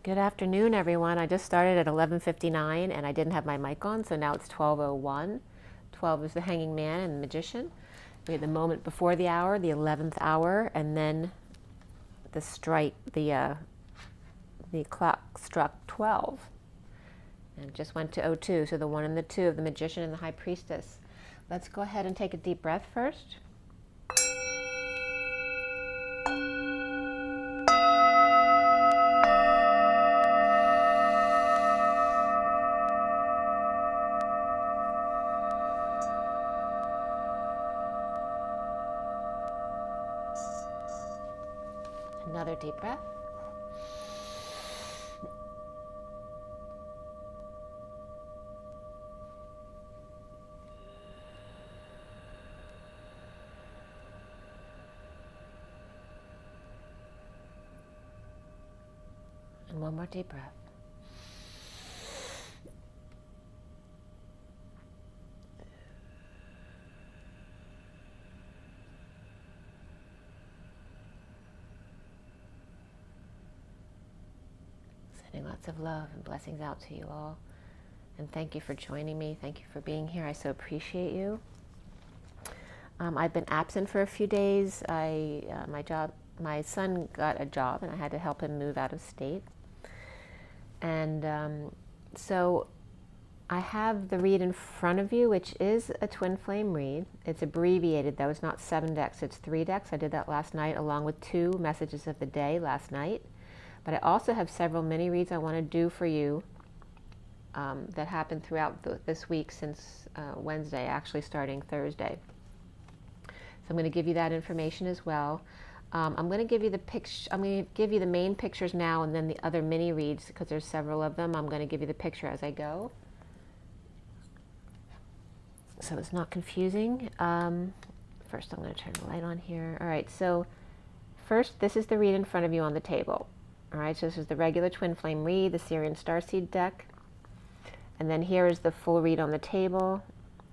Good afternoon, everyone. I just started at 11:59 and I didn't have my mic on, so now it's 12:01. 12 is the hanging man and the magician. We had the moment before the hour, the 11th hour, and then the strike, the clock struck 12. And it just went to 02, so the 1 and the 2 of the magician and the high priestess. Let's go ahead and take a deep breath first. Another deep breath. And one more deep breath. Sending lots of love and blessings out to you all. And thank you for joining me. Thank you for being here. I so appreciate you. I've been absent for a few days. My son got a job and I had to help him move out of state. And so I have the read in front of you, which is a twin flame read. It's abbreviated though. It's not 7 decks, it's 3 decks. I did that last night along with 2 messages of the day last night. But I also have several mini reads I want to do for you that happened throughout this week since Wednesday, actually starting Thursday. So I'm going to give you that information as well. I'm going to give you the main pictures now, and then the other mini reads, because there's several of them. I'm going to give you the picture as I go, so it's not confusing. First, I'm going to turn the light on here. All right. So first, this is the read in front of you on the table. All right. So this is the regular twin flame read, the Syrian starseed deck, and then here is the full read on the table.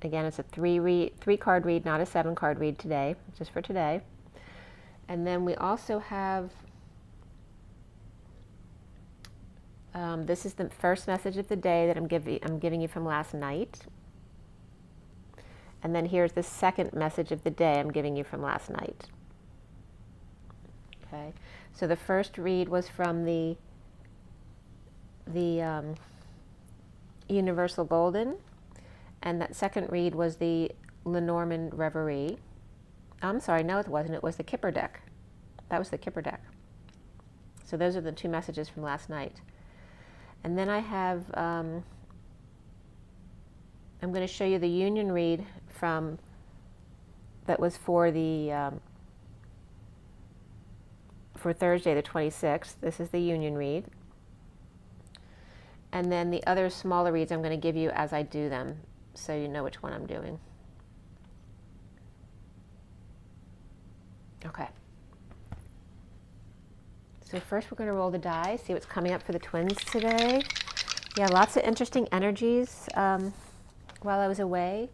Again, it's a 3 card read, not a 7 card read today, just for today. And then we also have, this is the first message of the day that I'm giving you from last night. And then here's the second message of the day I'm giving you from last night. Okay, so the first read was from the Universal Golden, and that second read was the Lenormand Reverie. I'm sorry, no it wasn't. It was the Kipper deck. That was the Kipper deck. So those are the 2 messages from last night. And then I have, I'm going to show you the union read that was for the, for Thursday the 26th. This is the union read. And then the other smaller reads I'm going to give you as I do them, so you know which one I'm doing. Okay. So first we're going to roll the die, see what's coming up for the twins today. Yeah, lots of interesting energies while I was away.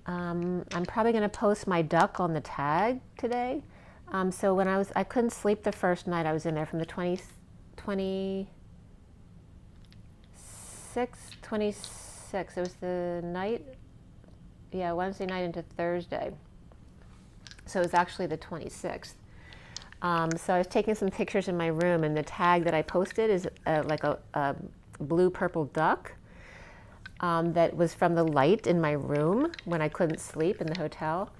I'm probably going to post my duck on the tag today. So when I couldn't sleep the first night I was in there from the 26th, 26th. It was the night, yeah, Wednesday night into Thursday. So it was actually the 26th. So I was taking some pictures in my room, and the tag that I posted is like a blue-purple duck that was from the light in my room when I couldn't sleep in the hotel,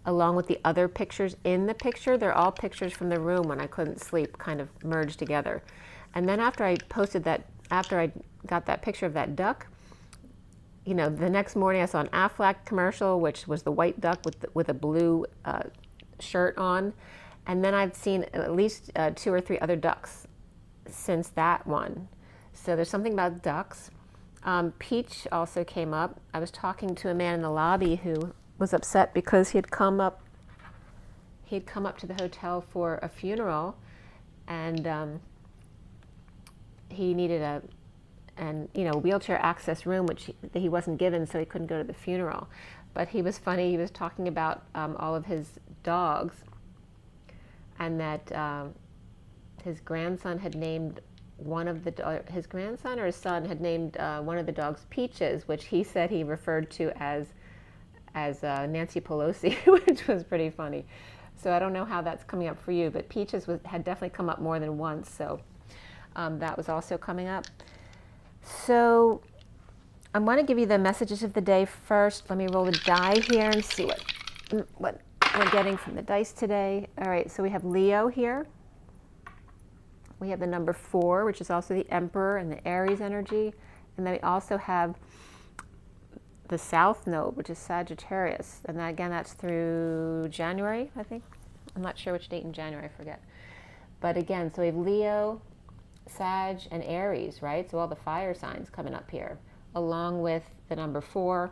along with the other pictures in the picture. They're all pictures from the room when I couldn't sleep, kind of merged together. And then after I posted that, after I got that picture of that duck, you know, the next morning I saw an Aflac commercial, which was the white duck with a blue shirt on. And then I've seen at least 2 or 3 other ducks since that one. So there's something about ducks. Peach also came up. I was talking to a man in the lobby who was upset because he had come up to the hotel for a funeral, and he needed a wheelchair access room, which he wasn't given, so he couldn't go to the funeral. But he was funny. He was talking about all of his dogs, and that his grandson had named his grandson or his son had named one of the dogs Peaches, which he said he referred to as Nancy Pelosi, which was pretty funny. So I don't know how that's coming up for you, but Peaches had definitely come up more than once. So that was also coming up. So I want to give you the messages of the day first. Let me roll the die here and see what we're getting from the dice today. All right, so we have Leo here. We have the number 4, which is also the Emperor and the Aries energy. And then we also have the South Node, which is Sagittarius. And that, again, that's through January, I think. I'm not sure which date in January, I forget. But again, so we have Leo, Sag, and Aries, right? So all the fire signs coming up here, along with the number 4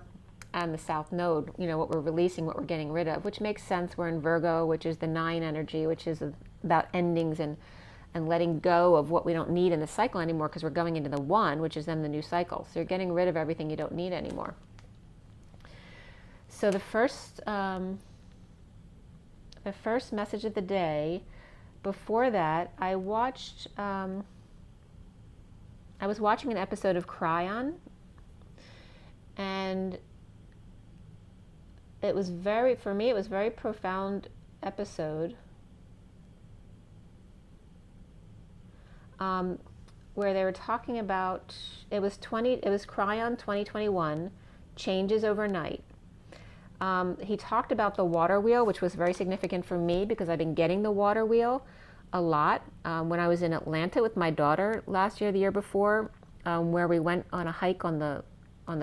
and the South Node, you know, what we're releasing, what we're getting rid of, which makes sense. We're in Virgo, which is the 9 energy, which is about endings and letting go of what we don't need in the cycle anymore, because we're going into the 1, which is then the new cycle. So you're getting rid of everything you don't need anymore. So the first message of the day, before that, I was watching an episode of Cryon, and it was for me, it was a very profound episode. Where they were talking about, it was Cryon 2021, changes overnight. He talked about the water wheel, which was very significant for me because I've been getting the water wheel a lot. When I was in Atlanta with my daughter last year, the year before, where we went on a hike on the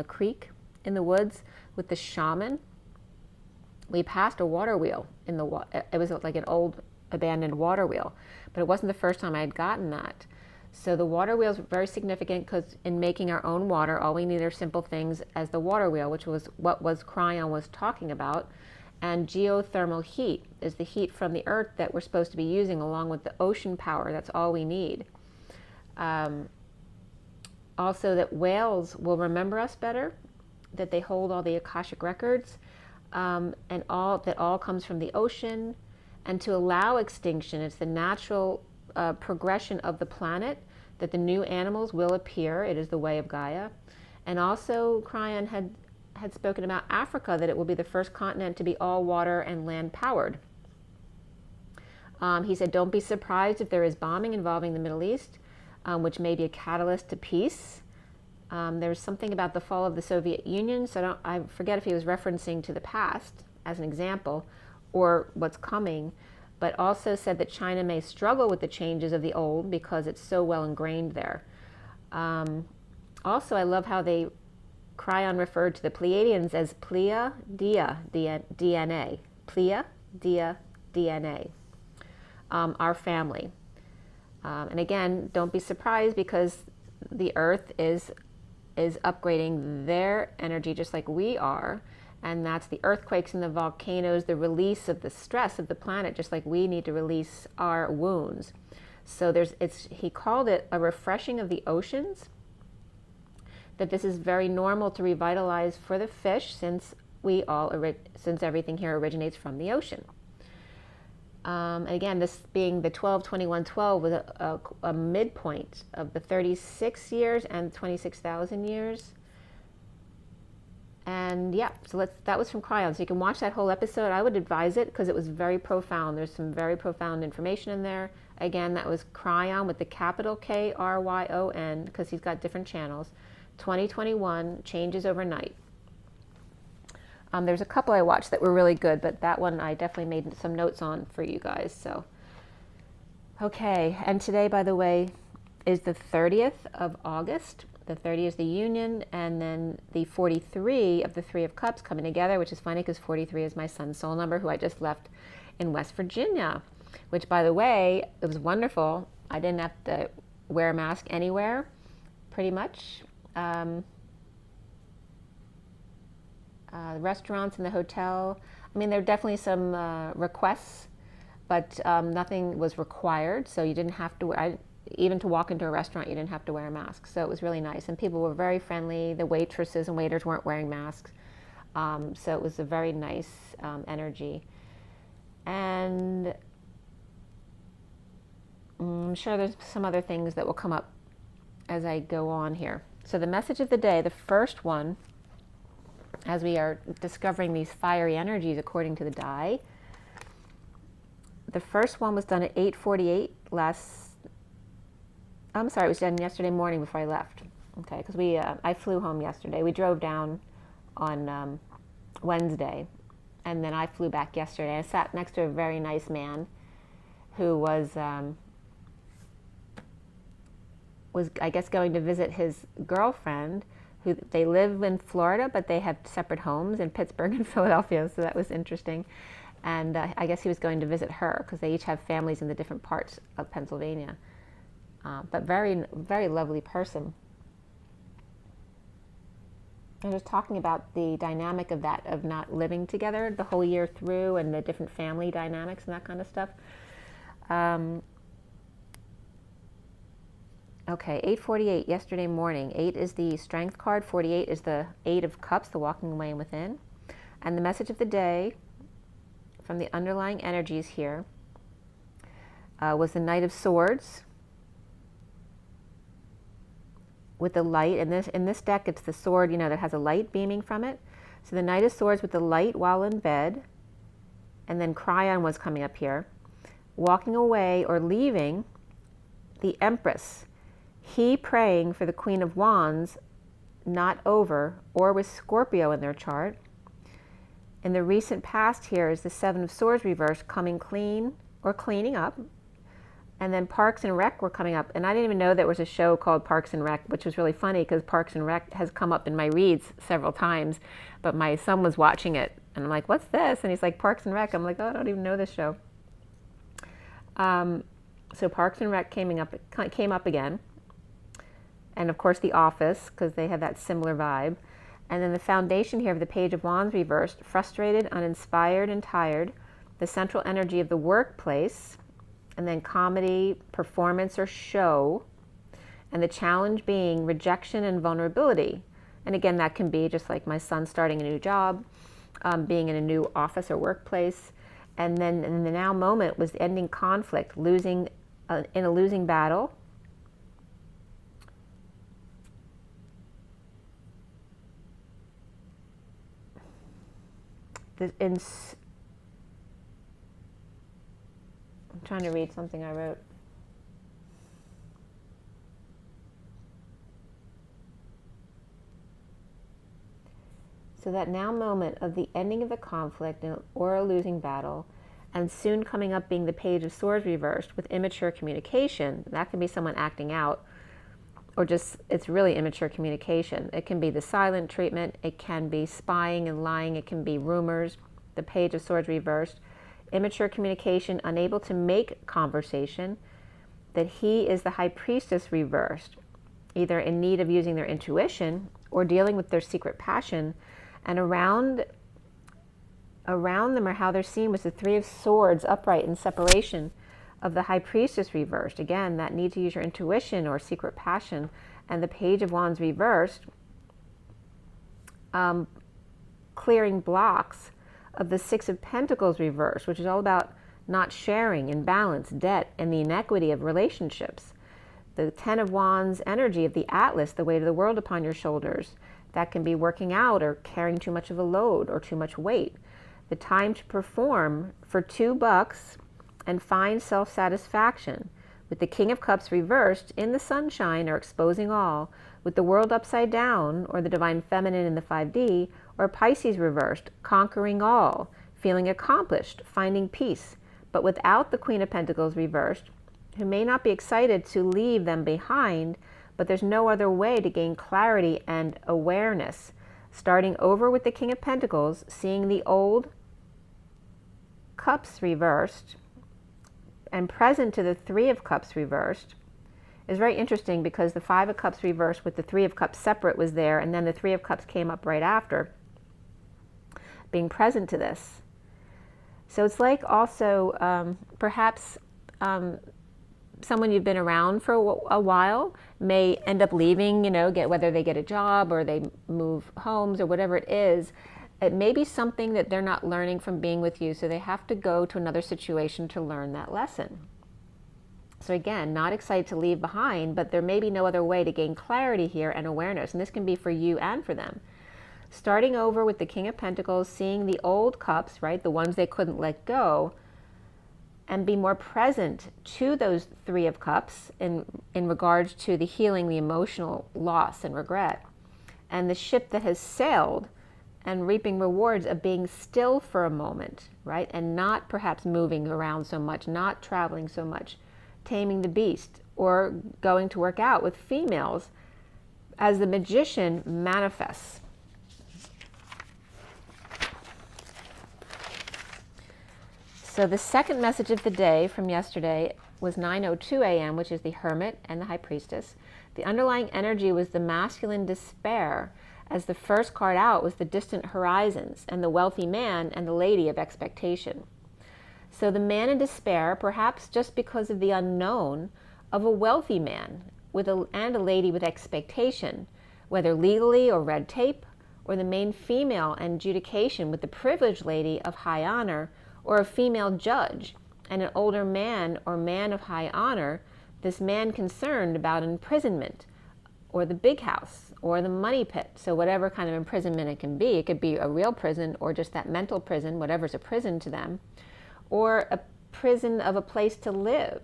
creek in the woods with the shaman, we passed a water wheel in the water. It was like an old abandoned water wheel, but it wasn't the first time I had gotten that. So the water wheel is very significant because in making our own water, all we need are simple things as the water wheel, which was what Cryon was talking about. And geothermal heat is the heat from the earth that we're supposed to be using along with the ocean power. That's all we need. Also that whales will remember us better, that they hold all the Akashic records, and that all comes from the ocean. And to allow extinction, it's the natural progression of the planet, that the new animals will appear. It is the way of Gaia. And also Cryon had spoken about Africa, that it will be the first continent to be all water and land powered. He said, don't be surprised if there is bombing involving the Middle East, which may be a catalyst to peace. There was something about the fall of the Soviet Union, so I forget if he was referencing to the past as an example or what's coming, but also said that China may struggle with the changes of the old because it's so well ingrained there. Also, I love how Cryon referred to the Pleiadians as Plea Dia DNA. Plea Dia DNA. Our family. And again, don't be surprised because the Earth is upgrading their energy just like we are. And that's the earthquakes and the volcanoes, the release of the stress of the planet, just like we need to release our wounds. So he called it a refreshing of the oceans, that this is very normal to revitalize for the fish since everything here originates from the ocean. Again, this being the 12-21-12 was a midpoint of the 36 years and 26,000 years. And yeah, so that was from Cryon. So you can watch that whole episode. I would advise it because it was very profound. There's some very profound information in there. Again, that was Cryon with the capital Kryon, because he's got different channels. 2021, changes overnight. There's a couple I watched that were really good, but that one I definitely made some notes on for you guys. So, okay. And today, by the way, is the 30th of August. The 30 is the union, and then the 43 of the 3 of Cups coming together, which is funny because 43 is my son's soul number, who I just left in West Virginia, which, by the way, it was wonderful. I didn't have to wear a mask anywhere, pretty much. The restaurants and the hotel, I mean, there were definitely some requests, but nothing was required, so you didn't have to even to walk into a restaurant, you didn't have to wear a mask. So it was really nice. And people were very friendly. The waitresses and waiters weren't wearing masks. So it was a very nice energy. And I'm sure there's some other things that will come up as I go on here. So the message of the day, the first one, as we are discovering these fiery energies according to the die, the first one was done at 8:48 it was done yesterday morning before I left. Okay, because I flew home yesterday. We drove down on Wednesday, and then I flew back yesterday. I sat next to a very nice man who was I guess going to visit his girlfriend, who they live in Florida, but they have separate homes in Pittsburgh and Philadelphia, so that was interesting. And I guess he was going to visit her because they each have families in the different parts of Pennsylvania. But very, very lovely person. I was talking about the dynamic of that, of not living together the whole year through, and the different family dynamics and that kind of stuff. Okay, 8:48 yesterday morning. 8 is the strength card. 48 is the 8 of cups, the walking away and within. And the message of the day from the underlying energies here was the Knight of Swords with the light. In this deck, it's the sword, that has a light beaming from it. So the Knight of Swords with the light while in bed, and then Cryon was coming up here. Walking away or leaving the Empress. He praying for the Queen of Wands, not over, or with Scorpio in their chart. In the recent past here is the Seven of Swords reversed, coming clean or cleaning up. And then Parks and Rec were coming up. And I didn't even know there was a show called Parks and Rec, which was really funny because Parks and Rec has come up in my reads several times. But my son was watching it. And I'm like, what's this? And he's like, Parks and Rec. I'm like, oh, I don't even know this show. So Parks and Rec came up again. And of course The Office, because they have that similar vibe. And then the foundation here of the Page of Wands reversed, frustrated, uninspired, and tired. The central energy of the workplace. And then comedy, performance, or show. And the challenge being rejection and vulnerability. And again, that can be just like my son starting a new job, being in a new office or workplace. And then in the now moment was ending conflict, in a losing battle. I'm trying to read something I wrote. So that now moment of the ending of the conflict or a losing battle, and soon coming up being the Page of Swords reversed with immature communication. That can be someone acting out, or just it's really immature communication. It can be the silent treatment. It can be spying and lying. It can be rumors. The Page of Swords reversed. Immature communication, unable to make conversation. That he is the High Priestess reversed, either in need of using their intuition or dealing with their secret passion. And around them, or how they're seen, was the Three of Swords upright in separation of the High Priestess reversed. Again, that need to use your intuition or secret passion. And the Page of Wands reversed, clearing blocks of the Six of Pentacles reversed, which is all about not sharing, imbalance, debt, and the inequity of relationships. The Ten of Wands energy of the Atlas, the weight of the world upon your shoulders. That can be working out or carrying too much of a load or too much weight. The time to perform for $2 and find self-satisfaction. With the King of Cups reversed in the sunshine or exposing all. With the world upside down, or the Divine Feminine in the 5D, or Pisces reversed, conquering all, feeling accomplished, finding peace. But without the Queen of Pentacles reversed, who may not be excited to leave them behind, but there's no other way to gain clarity and awareness. Starting over with the King of Pentacles, seeing the old Cups reversed, and present to the Three of Cups reversed, is very interesting because the Five of Cups reversed with the Three of Cups separate was there, and then the Three of Cups came up right after, being present to this. So it's like also perhaps someone you've been around for a while may end up leaving, whether they get a job or they move homes or whatever it is. It may be something that they're not learning from being with you, so they have to go to another situation to learn that lesson. So again, not excited to leave behind, but there may be no other way to gain clarity here and awareness. And this can be for you and for them. Starting over with the King of Pentacles, seeing the old cups, right, the ones they couldn't let go, and be more present to those Three of Cups in regards to the healing, the emotional loss and regret, and the ship that has sailed and reaping rewards of being still for a moment, right, and not perhaps moving around so much, not traveling so much, taming the beast, or going to work out with females as the Magician manifests. So the second message of the day from yesterday was 9:02 a.m., which is the Hermit and the High Priestess. The underlying energy was the masculine despair, as the first card out was the distant horizons and the wealthy man and the lady of expectation. So the man in despair, perhaps just because of the unknown of a wealthy man and a lady with expectation, whether legally or red tape, or the main female and adjudication with the privileged lady of high honor, or a female judge, and an older man or man of high honor, this man concerned about imprisonment, or the big house, or the money pit. So whatever kind of imprisonment it could be a real prison, or just that mental prison, whatever's a prison to them, or a prison of a place to live,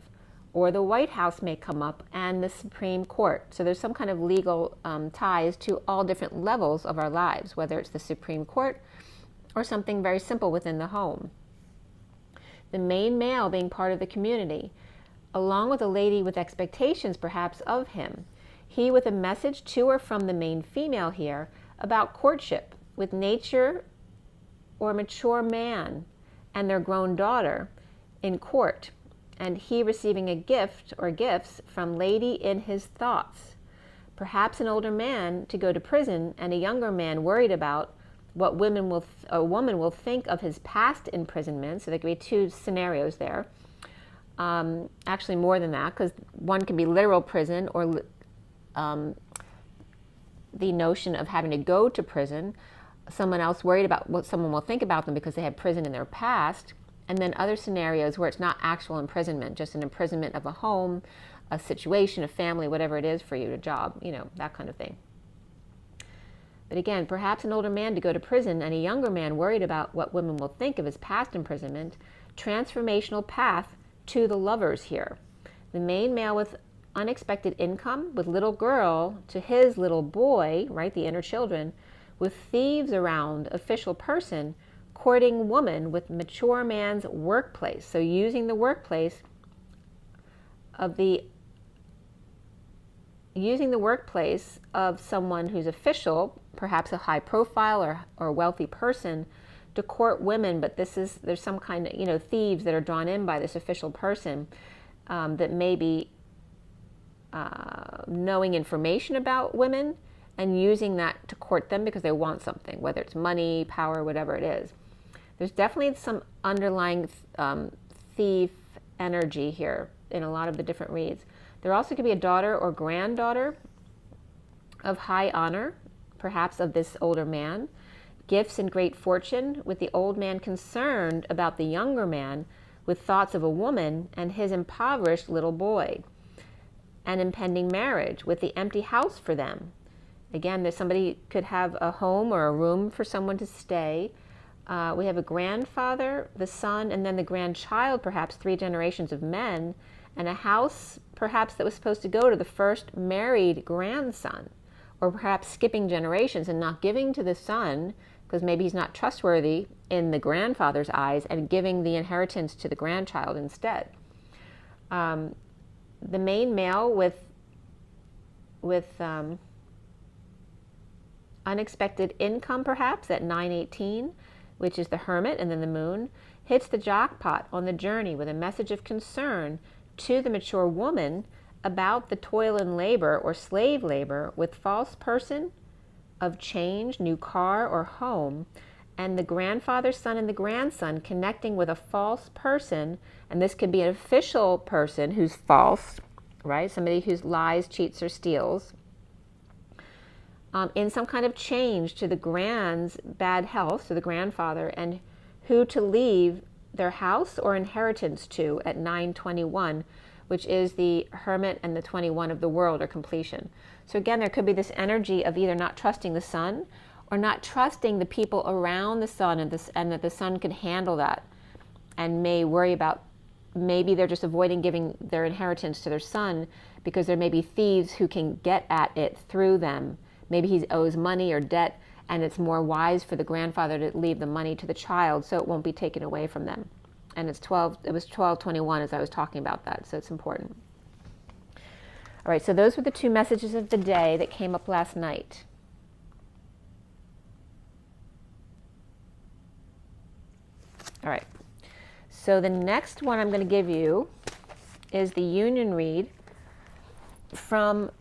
or the White House may come up, and the Supreme Court. So there's some kind of legal ties to all different levels of our lives, whether it's the Supreme Court, or something very simple within the home. The main male being part of the community, along with a lady with expectations perhaps of him. He with a message to or from the main female here about courtship with nature or mature man and their grown daughter in court, and he receiving a gift or gifts from lady in his thoughts. Perhaps an older man to go to prison and a younger man worried about what a woman will think of his past imprisonment. So there could be two scenarios there. Actually more than that, because one can be literal prison, or the notion of having to go to prison. Someone else worried about what someone will think about them because they had prison in their past. And then other scenarios where it's not actual imprisonment, just an imprisonment of a home, a situation, a family, whatever it is for you, a job, that kind of thing. But again, perhaps an older man to go to prison and a younger man worried about what women will think of his past imprisonment. Transformational path to the lovers here. The main male with unexpected income, with little girl to his little boy, right, the inner children, with thieves around, official person, courting woman with mature man's workplace. So using the workplace of someone who's official, perhaps a high profile or wealthy person, to court women, but there's some kind of, thieves that are drawn in by this official person that may be knowing information about women and using that to court them because they want something, whether it's money, power, whatever it is. There's definitely some underlying thief energy here in a lot of the different reads. There also could be a daughter or granddaughter of high honor, perhaps of this older man, gifts and great fortune, with the old man concerned about the younger man with thoughts of a woman and his impoverished little boy, and impending marriage with the empty house for them. Again, there's somebody could have a home or a room for someone to stay. We have a grandfather, the son, and then the grandchild, perhaps 3 generations of men, and a house perhaps that was supposed to go to the first married grandson, or perhaps skipping generations and not giving to the son because maybe he's not trustworthy in the grandfather's eyes, and giving the inheritance to the grandchild instead. The main male with unexpected income perhaps at 9:18, which is the Hermit and then the Moon, hits the jackpot on the journey with a message of concern to the mature woman about the toil and labor or slave labor with false person of change, new car or home, and the grandfather, son, and the grandson connecting with a false person, and this could be an official person who's false, right? Somebody who lies, cheats, or steals, in some kind of change to the grand's bad health, to the grandfather, and who to leave their house or inheritance to at 9:21, which is the Hermit, and the 21 of the World, or completion. So again, there could be this energy of either not trusting the sun or not trusting the people around the sun, and that the sun can handle that, and may worry about, maybe they're just avoiding giving their inheritance to their son because there may be thieves who can get at it through them. Maybe he owes money or debt, and it's more wise for the grandfather to leave the money to the child so it won't be taken away from them. And it was 12/21 as I was talking about that, so it's important. All right, so those were the two messages of the day that came up last night. All right, so the next one I'm going to give you is the union read from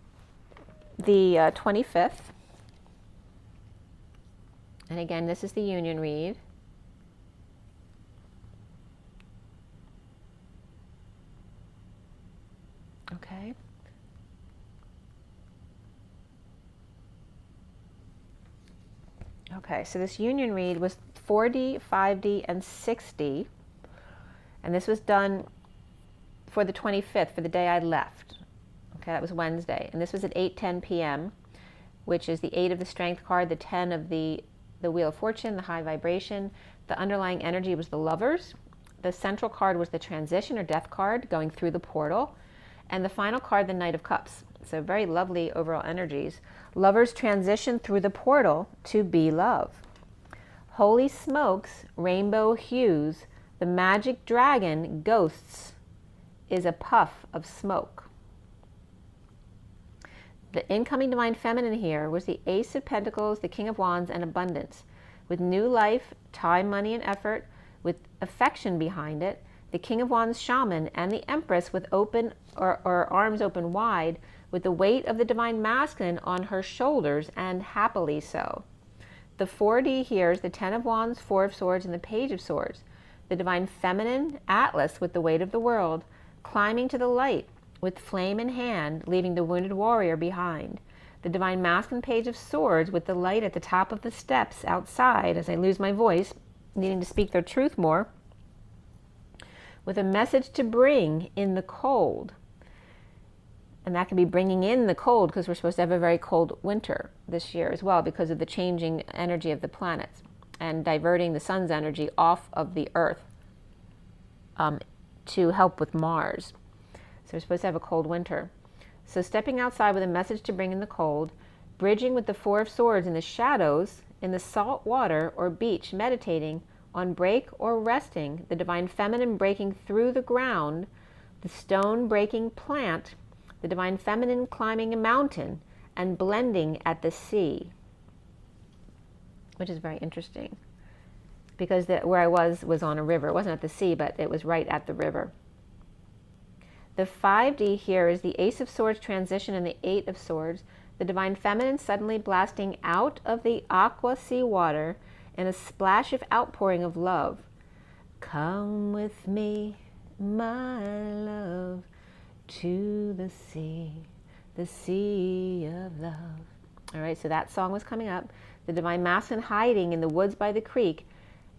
the 25th. And again, this is the union read. Okay. Okay, so this union read was 4D, 5D, and 6D. And this was done for the 25th, for the day I left. Okay, that was Wednesday. And this was at 8:10 p.m., which is the 8 of the Strength card, the 10 of the Wheel of Fortune, the High Vibration. The underlying energy was the Lovers. The central card was the Transition or Death card, going through the portal. And the final card, the Knight of Cups. So very lovely overall energies. Lovers transition through the portal to be love. Holy smokes, rainbow hues, the magic dragon, ghosts, is a puff of smoke. The incoming Divine Feminine here was the Ace of Pentacles, the King of Wands, and abundance. With new life, time, money, and effort, with affection behind it, the King of Wands shaman, and the Empress with open or arms open wide, with the weight of the Divine Masculine on her shoulders, and happily so. The 4D here is the 10 of Wands, 4 of Swords, and the Page of Swords. The Divine Feminine, Atlas, with the weight of the world, climbing to the light, with flame in hand, leaving the wounded warrior behind. The Divine Masculine, Page of Swords, with the light at the top of the steps outside, as I lose my voice, needing to speak their truth more, with a message to bring in the cold. And that could be bringing in the cold, because we're supposed to have a very cold winter this year as well, because of the changing energy of the planets and diverting the sun's energy off of the earth to help with Mars. So we're supposed to have a cold winter. So stepping outside with a message to bring in the cold, bridging with the 4 of Swords in the shadows, in the salt water or beach, meditating on break or resting, the Divine Feminine breaking through the ground, the stone breaking plant, the Divine Feminine climbing a mountain, and blending at the sea. Which is very interesting, because where I was on a river. It wasn't at the sea, but it was right at the river. The 5D here is the Ace of Swords transition and the 8 of Swords. The Divine Feminine suddenly blasting out of the aqua sea water in a splash of outpouring of love. Come with me, my love, to the sea of love. All right, so that song was coming up. The Divine Masculine hiding in the woods by the creek,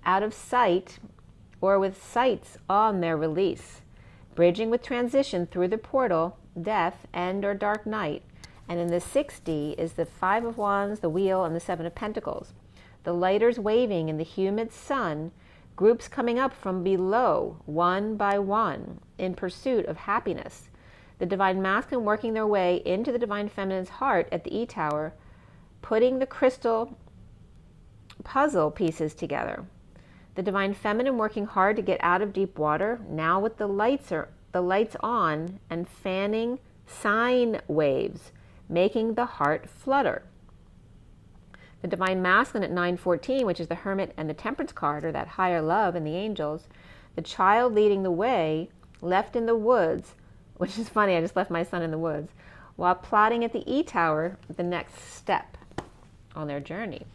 out of sight or with sights on their release. Bridging with transition through the portal, death, end or dark night. And in the 6D is the 5 of Wands, the Wheel, and the 7 of Pentacles. The lighters waving in the humid sun, groups coming up from below, one by one, in pursuit of happiness. The Divine Masculine working their way into the Divine Feminine's heart at the E-Tower, putting the crystal puzzle pieces together. The Divine Feminine working hard to get out of deep water, now with the lights on and fanning sine waves, making the heart flutter. The Divine Masculine at 9:14, which is the Hermit and the Temperance card, or that higher love and the angels. The child leading the way, left in the woods, which is funny, I just left my son in the woods, while plotting at the E-Tower the next step on their journey.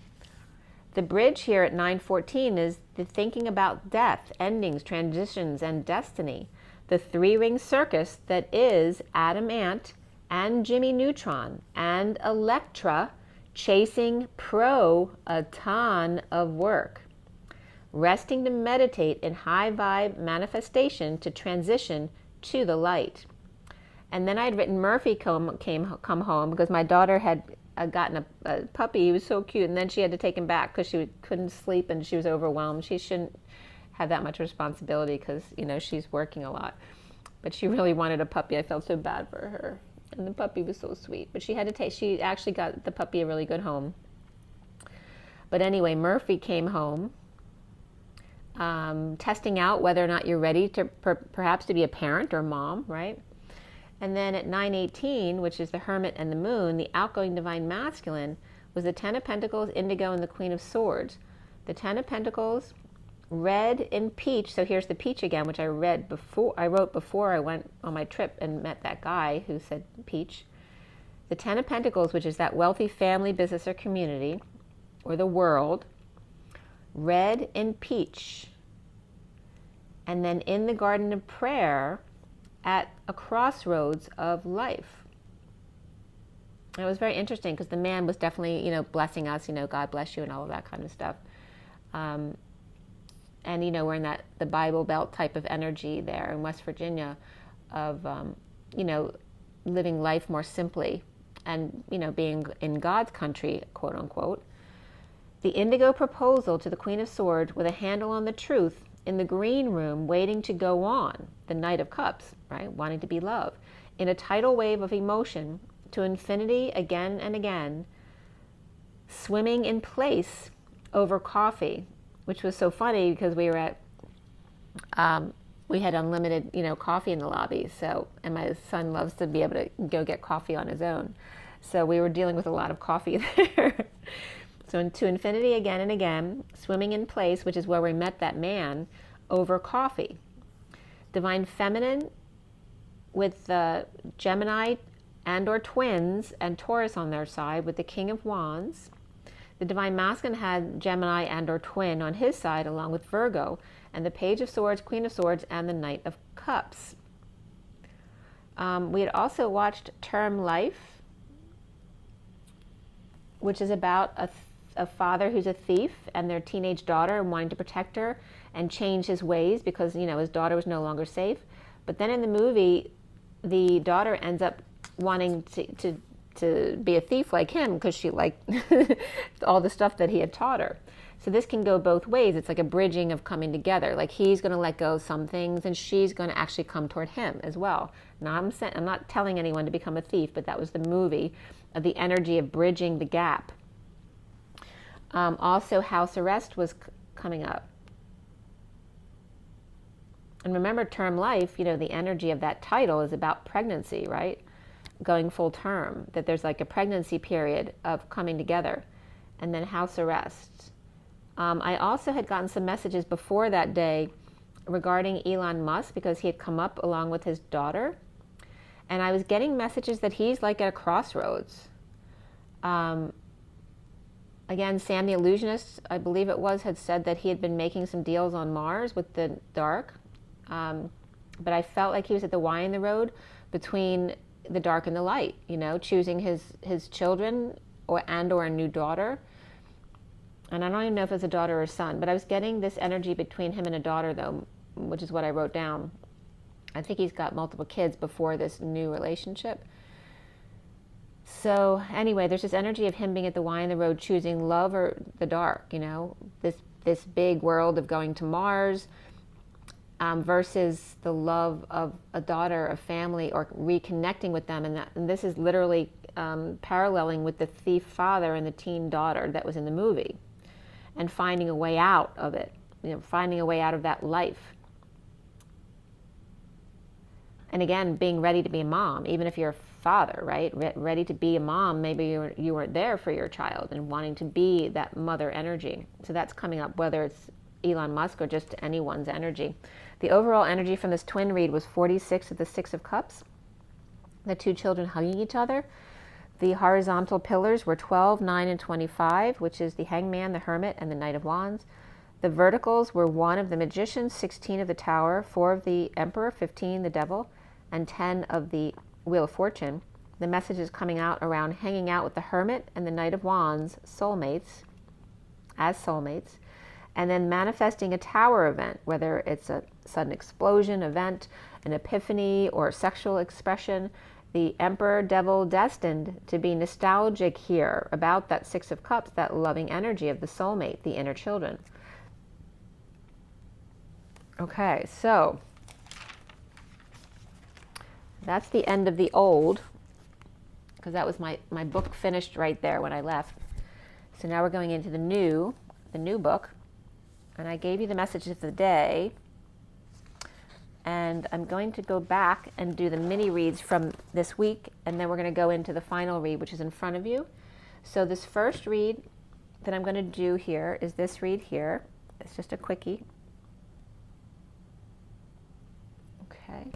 The bridge here at 9:14 is the thinking about death, endings, transitions, and destiny. The 3-ring circus that is Adam Ant and Jimmy Neutron and Electra chasing a ton of work. Resting to meditate in high vibe manifestation to transition to the light. And then I'd written Murphy come home because my daughter had gotten a puppy. He was so cute. And then she had to take him back because she couldn't sleep and she was overwhelmed. She shouldn't have that much responsibility because, you know, she's working a lot. But she really wanted a puppy. I felt so bad for her. And the puppy was so sweet. But she actually got the puppy a really good home. But anyway, Murphy came home, testing out whether or not you're ready to perhaps to be a parent or mom, right? And then at 9:18, which is the Hermit and the Moon, the outgoing Divine Masculine was the Ten of Pentacles, Indigo, and the Queen of Swords. The Ten of Pentacles, red and peach. So here's the peach again, which I wrote before I went on my trip and met that guy who said peach. The Ten of Pentacles, which is that wealthy family, business, or community, or the world, red and peach. And then in the Garden of Prayer, at a crossroads of life. And it was very interesting because the man was definitely, you know, blessing us, you know, God bless you and all of that kind of stuff. And, you know, we're in the Bible Belt type of energy there in West Virginia of, you know, living life more simply and, you know, being in God's country, quote unquote. The indigo proposal to the Queen of Swords with a handle on the truth in the green room waiting to go on, the Knight of Cups, right, wanting to be loved, in a tidal wave of emotion to infinity again and again, swimming in place over coffee, which was so funny because we were at, we had unlimited, you know, coffee in the lobby, so, and my son loves to be able to go get coffee on his own. So we were dealing with a lot of coffee there. So to infinity again and again, swimming in place, which is where we met that man, over coffee. Divine Feminine with the Gemini and or twins and Taurus on their side with the King of Wands. The Divine Masculine had Gemini and or twin on his side along with Virgo and the Page of Swords, Queen of Swords, and the Knight of Cups. We had also watched Term Life, which is about a father who's a thief and their teenage daughter and wanting to protect her and change his ways because, you know, his daughter was no longer safe. But then in the movie, the daughter ends up wanting to be a thief like him because she liked all the stuff that he had taught her. So this can go both ways. It's like a bridging of coming together. Like he's going to let go of some things and she's going to actually come toward him as well. Now I'm not telling anyone to become a thief, but that was the movie of the energy of bridging the gap. Also, House Arrest was coming up. And remember, Term Life, you know, the energy of that title is about pregnancy, right? Going full term, that there's like a pregnancy period of coming together. And then House Arrest. I also had gotten some messages before that day regarding Elon Musk because he had come up along with his daughter. And I was getting messages that he's like at a crossroads. Again, Sam the Illusionist, I believe it was, had said that he had been making some deals on Mars with the dark. But I felt like he was at the Y in the road between the dark and the light, you know, choosing his children or a new daughter. And I don't even know if it's a daughter or a son, but I was getting this energy between him and a daughter, though, which is what I wrote down. I think he's got multiple kids before this new relationship. So anyway, there's this energy of him being at the Y in the road, choosing love or the dark, you know, this big world of going to Mars versus the love of a daughter, a family, or reconnecting with them. And this is literally paralleling with the thief father and the teen daughter that was in the movie and finding a way out of it, you know, finding a way out of that life. And again, being ready to be a mom, even if you're a father, right? Ready to be a mom. Maybe you weren't there for your child and wanting to be that mother energy. So that's coming up, whether it's Elon Musk or just anyone's energy. The overall energy from this twin read was 46 of the 6 of Cups. The two children hugging each other. The horizontal pillars were 12, 9, and 25, which is the Hangman, the Hermit, and the Knight of Wands. The verticals were 1 of the Magician, 16 of the Tower, 4 of the Emperor, 15 the Devil, and 10 of the Wheel of Fortune. The message is coming out around hanging out with the Hermit and the Knight of Wands, soulmates, as soulmates, and then manifesting a tower event, whether it's a sudden explosion, event, an epiphany, or sexual expression. The Emperor Devil destined to be nostalgic here about that Six of Cups, that loving energy of the soulmate, the inner children. Okay, so that's the end of the old, because that was my book finished right there when I left. So now we're going into the new book, and I gave you the message of the day, and I'm going to go back and do the mini reads from this week, and then we're going to go into the final read, which is in front of you. So this first read that I'm going to do here is this read here. It's just a quickie. Okay.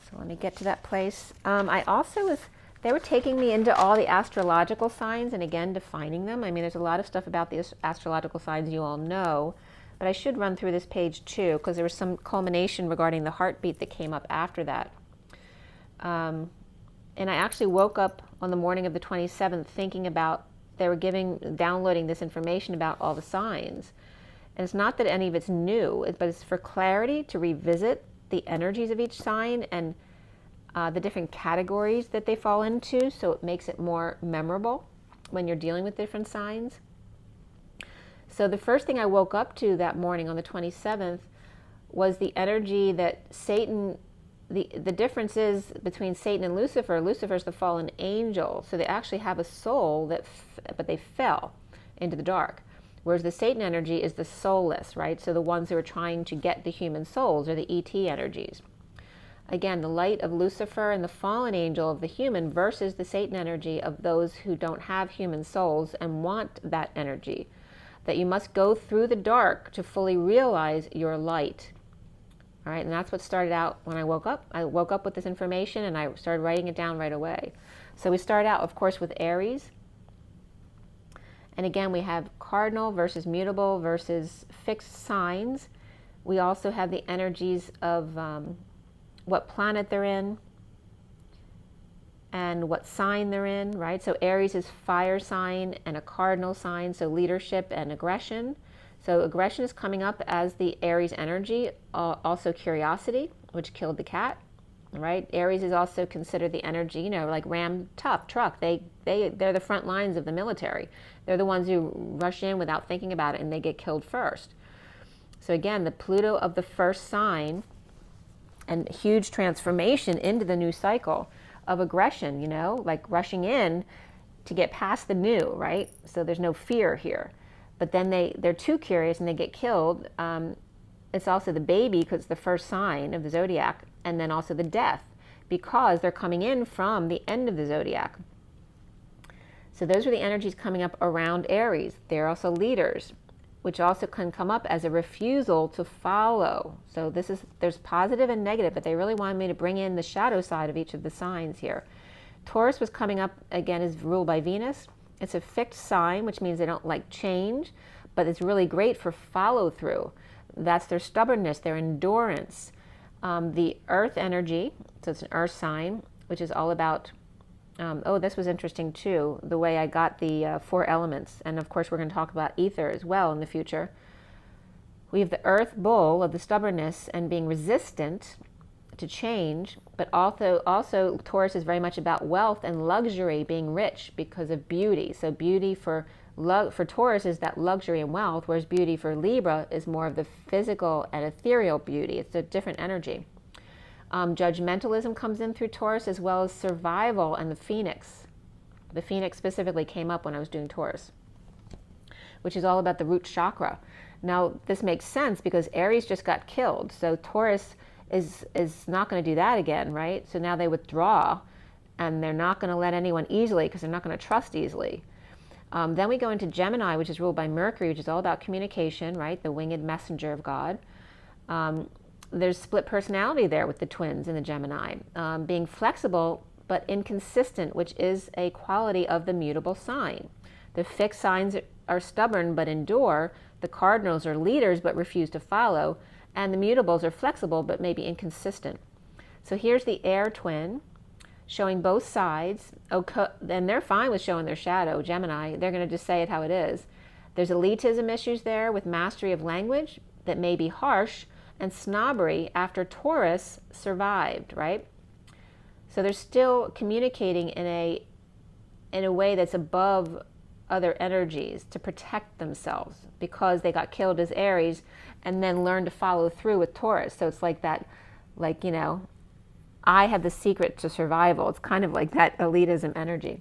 So let me get to that place. They were taking me into all the astrological signs and again defining them. I mean, there's a lot of stuff about the astrological signs you all know, but I should run through this page too, because there was some culmination regarding the heartbeat that came up after that. And I actually woke up on the morning of the 27th thinking about, they were downloading this information about all the signs. And it's not that any of it's new, but it's for clarity to revisit the energies of each sign and the different categories that they fall into, so it makes it more memorable when you're dealing with different signs. So the first thing I woke up to that morning on the 27th was the energy that Satan, the difference is between Satan and Lucifer. Lucifer's the fallen angel, so they actually have a soul, but they fell into the dark. Whereas the Satan energy is the soulless, right? So the ones who are trying to get the human souls are the ET energies. Again, the light of Lucifer and the fallen angel of the human versus the Satan energy of those who don't have human souls and want that energy. That you must go through the dark to fully realize your light. All right, and that's what started out when I woke up. I woke up with this information and I started writing it down right away. So we start out, of course, with Aries. And again, we have cardinal versus mutable versus fixed signs. We also have the energies of what planet they're in and what sign they're in, right? So Aries is fire sign and a cardinal sign, so leadership and aggression. So aggression is coming up as the Aries energy, also curiosity, which killed the cat, right? Aries is also considered the energy, like ram tough truck. They're the front lines of the military. They're the ones who rush in without thinking about it and they get killed first. So again, the Pluto of the first sign and huge transformation into the new cycle of aggression, like rushing in to get past the new, right? So there's no fear here. But then they're too curious and they get killed. It's also the baby, because it's the first sign of the zodiac, and then also the death, because they're coming in from the end of the zodiac. So those are the energies coming up around Aries. They're also leaders, which also can come up as a refusal to follow. So there's positive and negative, but they really wanted me to bring in the shadow side of each of the signs here. Taurus was coming up, again, is ruled by Venus. It's a fixed sign, which means they don't like change, but it's really great for follow through. That's their stubbornness, their endurance. The earth energy, so it's an earth sign, which is all about, this was interesting too, the way I got the 4 elements. And of course, we're going to talk about ether as well in the future. We have the earth bull of the stubbornness and being resistant to change, but also Taurus is very much about wealth and luxury, being rich because of beauty. So beauty for Taurus is that luxury and wealth, whereas beauty for Libra is more of the physical and ethereal beauty. It's a different energy. Judgmentalism comes in through Taurus, as well as survival and the phoenix. The phoenix specifically came up when I was doing Taurus, which is all about the root chakra. Now, this makes sense because Aries just got killed. So Taurus is not going to do that again, right? So now they withdraw, and they're not going to let anyone easily because they're not going to trust easily. Then we go into Gemini, which is ruled by Mercury, which is all about communication, right? The winged messenger of God. There's split personality there with the twins in the Gemini. Being flexible but inconsistent, which is a quality of the mutable sign. The fixed signs are stubborn but endure. The cardinals are leaders but refuse to follow. And the mutables are flexible but maybe inconsistent. So here's the air twin showing both sides. And they're fine with showing their shadow, Gemini. They're going to just say it how it is. There's elitism issues there with mastery of language, that may be harsh and snobbery after Taurus survived, right? So they're still communicating in a way that's above other energies to protect themselves because they got killed as Aries and then learned to follow through with Taurus. So it's like that, like, you know, I have the secret to survival. It's kind of like that elitism energy.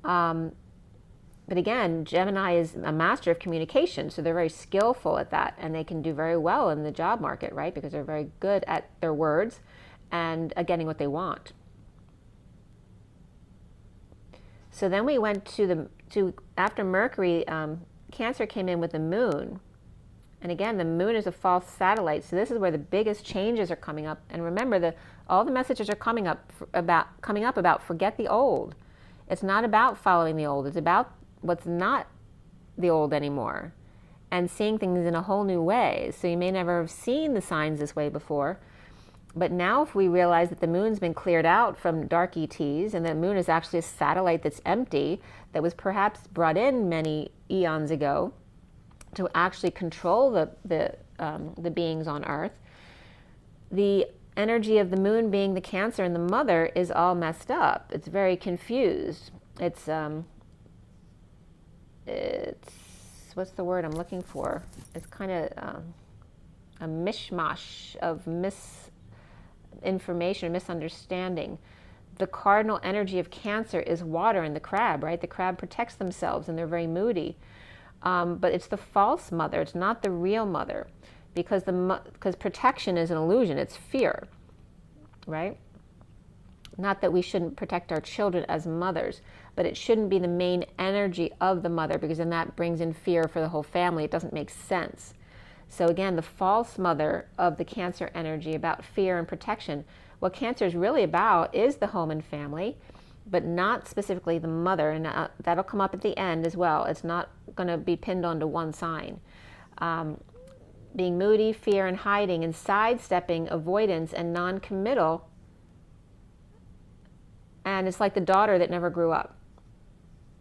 But again, Gemini is a master of communication, so they're very skillful at that, and they can do very well in the job market, right? Because they're very good at their words and at getting what they want. So then we went to after Mercury, Cancer came in with the moon. And again, the moon is a false satellite, so this is where the biggest changes are coming up. And remember, all the messages are coming up about forget the old. It's not about following the old. It's about what's not the old anymore and seeing things in a whole new way. So you may never have seen the signs this way before. But now if we realize that the moon's been cleared out from dark ETs and the moon is actually a satellite that's empty, that was perhaps brought in many eons ago to actually control the beings on Earth, the energy of the moon being the Cancer and the mother is all messed up. It's very confused. It's what's the word I'm looking for? It's kind of a mishmash of misinformation, misunderstanding. The cardinal energy of Cancer is water and the crab, right? The crab protects themselves and they're very moody. But it's the false mother. It's not the real mother, because protection is an illusion. It's fear, right? Not that we shouldn't protect our children as mothers, but it shouldn't be the main energy of the mother, because then that brings in fear for the whole family. It doesn't make sense. So again, the false mother of the Cancer energy about fear and protection. What Cancer is really about is the home and family, but not specifically the mother, and that'll come up at the end as well. It's not going to be pinned onto one sign. Being moody, fear and hiding, and sidestepping, avoidance, and non-committal. And it's like the daughter that never grew up.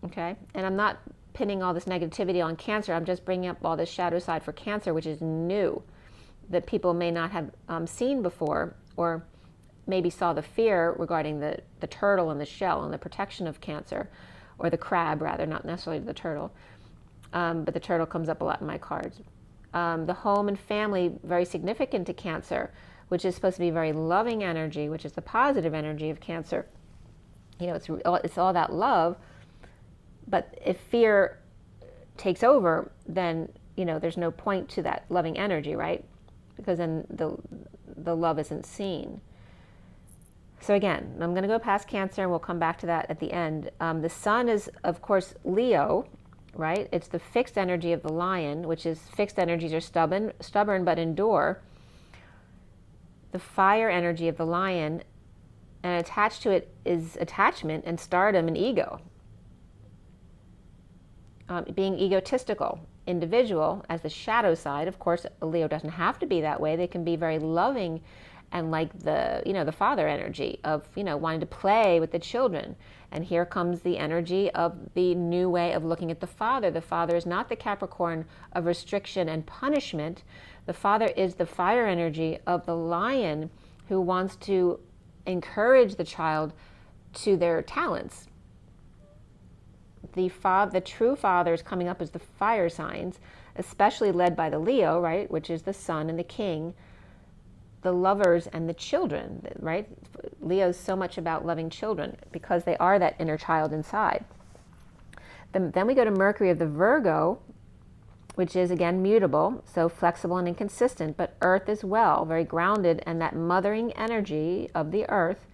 Okay? And I'm not pinning all this negativity on Cancer. I'm just bringing up all this shadow side for Cancer, which is new, that people may not have seen before, or maybe saw the fear regarding the turtle and the shell and the protection of Cancer, or the crab rather, not necessarily the turtle. But the turtle comes up a lot in my cards. The home and family, very significant to Cancer, which is supposed to be very loving energy, which is the positive energy of Cancer. You know, it's all that love. But if fear takes over, then, you know, there's no point to that loving energy, right? Because then the love isn't seen. So again, I'm going to go past Cancer and we'll come back to that at the end. The sun is, of course, Leo, right? It's the fixed energy of the lion, which is fixed energies are stubborn but endure. The fire energy of the lion, and attached to it is attachment and stardom and ego. Being egotistical, individual as the shadow side. Of course, a Leo doesn't have to be that way. They can be very loving and like the father energy of, wanting to play with the children. And here comes the energy of the new way of looking at the father. The father is not the Capricorn of restriction and punishment. The father is the fire energy of the lion who wants to encourage the child to their talents. The true father is coming up as the fire signs, especially led by the Leo, right, which is the sun and the king, the lovers and the children, right? Leo's so much about loving children because they are that inner child inside. Then we go to Mercury of the Virgo, which is again mutable, so flexible and inconsistent, but earth as well, very grounded, and that mothering energy of the earth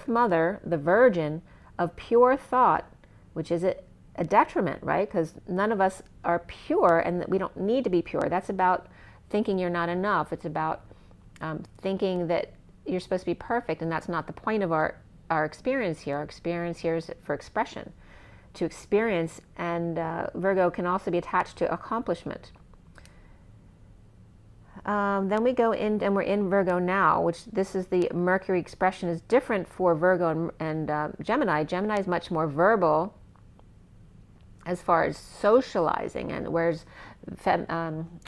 mother, the virgin of pure thought, which is a detriment, right? Because none of us are pure, and we don't need to be pure. That's about thinking you're not enough. It's about thinking that you're supposed to be perfect, and that's not the point of our experience here. Our experience here is for expression, to experience, and Virgo can also be attached to accomplishment. Then we go in, and we're in Virgo now, which this is the Mercury expression is different for Virgo and Gemini. Gemini is much more verbal, as far as socializing, and whereas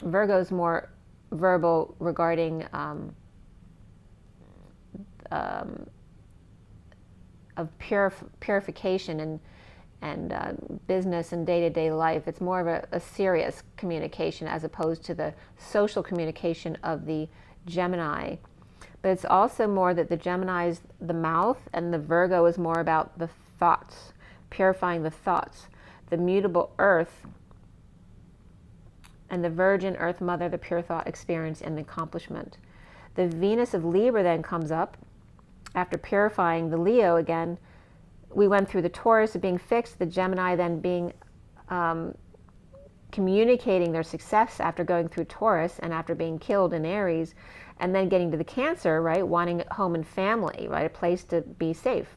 Virgo's more verbal regarding of purification and business and day-to-day life. It's more of a serious communication as opposed to the social communication of the Gemini. But it's also more that the Gemini is the mouth, and the Virgo is more about the thoughts, purifying the thoughts. The mutable earth, and the virgin earth mother, the pure thought experience and accomplishment. The Venus of Libra then comes up after purifying the Leo again. We went through the Taurus of being fixed, the Gemini then being communicating their success after going through Taurus and after being killed in Aries, and then getting to the Cancer, right, wanting home and family, right, a place to be safe.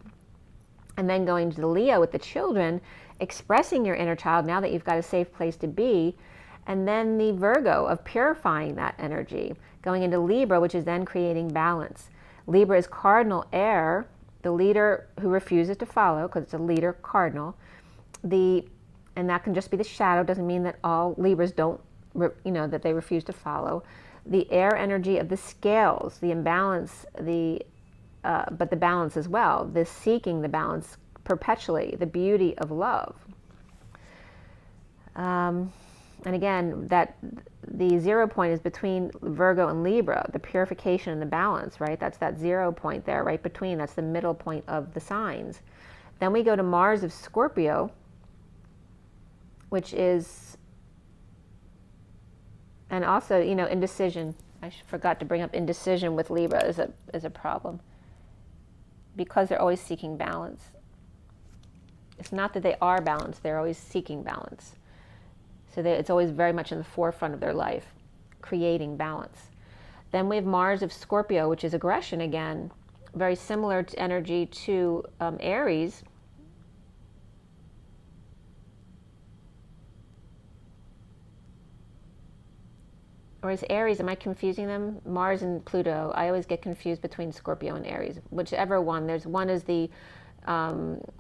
And then going to the Leo with the children, expressing your inner child now that you've got a safe place to be. And then the Virgo of purifying that energy, going into Libra, which is then creating balance. Libra is cardinal air, the leader who refuses to follow, because it's a leader cardinal. And that can just be the shadow, doesn't mean that all Libras don't, that they refuse to follow. The air energy of the scales, the imbalance, but the balance as well, the seeking the balance perpetually, the beauty of love. And again, that the 0 point is between Virgo and Libra, the purification and the balance, right? That's that 0 point there, right between. That's the middle point of the signs. Then we go to Mars of Scorpio, which is, and also, indecision. I forgot to bring up indecision with Libra is a problem, because they're always seeking balance. It's not that they are balanced, they're always seeking balance. So it's always very much in the forefront of their life, creating balance. Then we have Mars of Scorpio, which is aggression again, very similar to energy to Aries. Or is Aries, am I confusing them? Mars and Pluto, I always get confused between Scorpio and Aries. Whichever one, there's one is the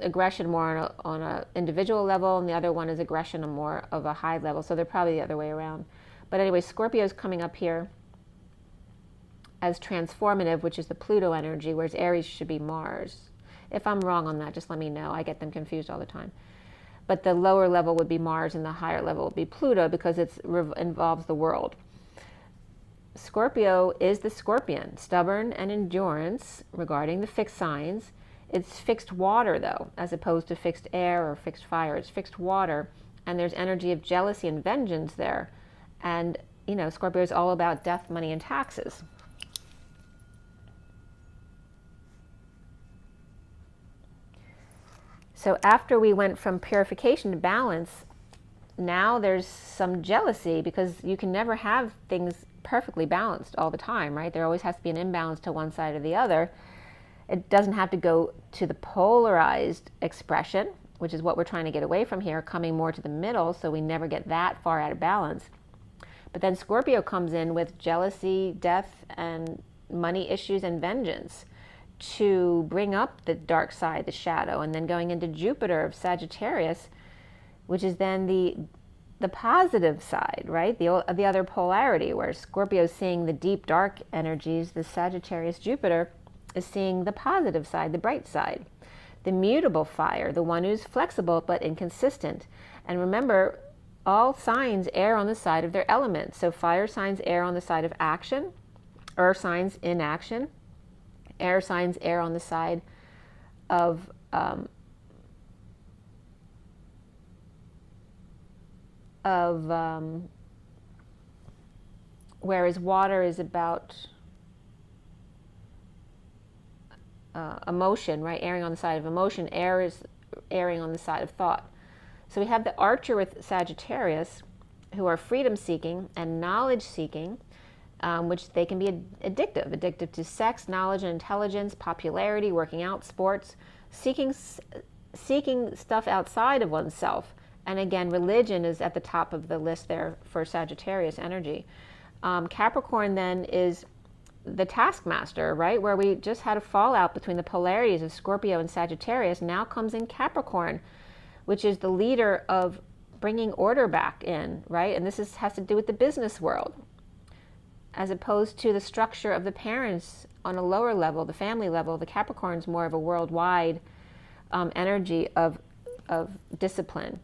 aggression more on a individual level, and the other one is aggression on more of a high level, so they're probably the other way around. But anyway, Scorpio is coming up here as transformative, which is the Pluto energy, whereas Aries should be Mars. If I'm wrong on that, just let me know. I get them confused all the time. But the lower level would be Mars and the higher level would be Pluto, because it involves the world. Scorpio is the Scorpion, stubborn and endurance regarding the fixed signs. It's fixed water, though, as opposed to fixed air or fixed fire. It's fixed water, and there's energy of jealousy and vengeance there. And, Scorpio is all about death, money, and taxes. So after we went from purification to balance, now there's some jealousy, because you can never have things perfectly balanced all the time, right? There always has to be an imbalance to one side or the other. It doesn't have to go to the polarized expression, which is what we're trying to get away from here, coming more to the middle, so we never get that far out of balance. But then Scorpio comes in with jealousy, death, and money issues and vengeance to bring up the dark side, the shadow, and then going into Jupiter of Sagittarius, which is then the positive side, right? The other polarity, where Scorpio is seeing the deep, dark energies, the Sagittarius Jupiter is seeing the positive side, the bright side. The mutable fire, the one who's flexible but inconsistent. And remember, all signs err on the side of their element. So fire signs err on the side of action, earth signs inaction, air signs err on the side of whereas water is about emotion, right? Erring on the side of emotion. Air is erring on the side of thought. So we have the Archer with Sagittarius, who are freedom-seeking and knowledge-seeking, which they can be addictive to sex, knowledge and intelligence, popularity, working out, sports, seeking stuff outside of oneself. And again, religion is at the top of the list there for Sagittarius energy. Capricorn then is the taskmaster, right? Where we just had a fallout between the polarities of Scorpio and Sagittarius, now comes in Capricorn, which is the leader of bringing order back in, right? And has to do with the business world, as opposed to the structure of the parents on a lower level, the family level. The Capricorn's more of a worldwide energy of discipline.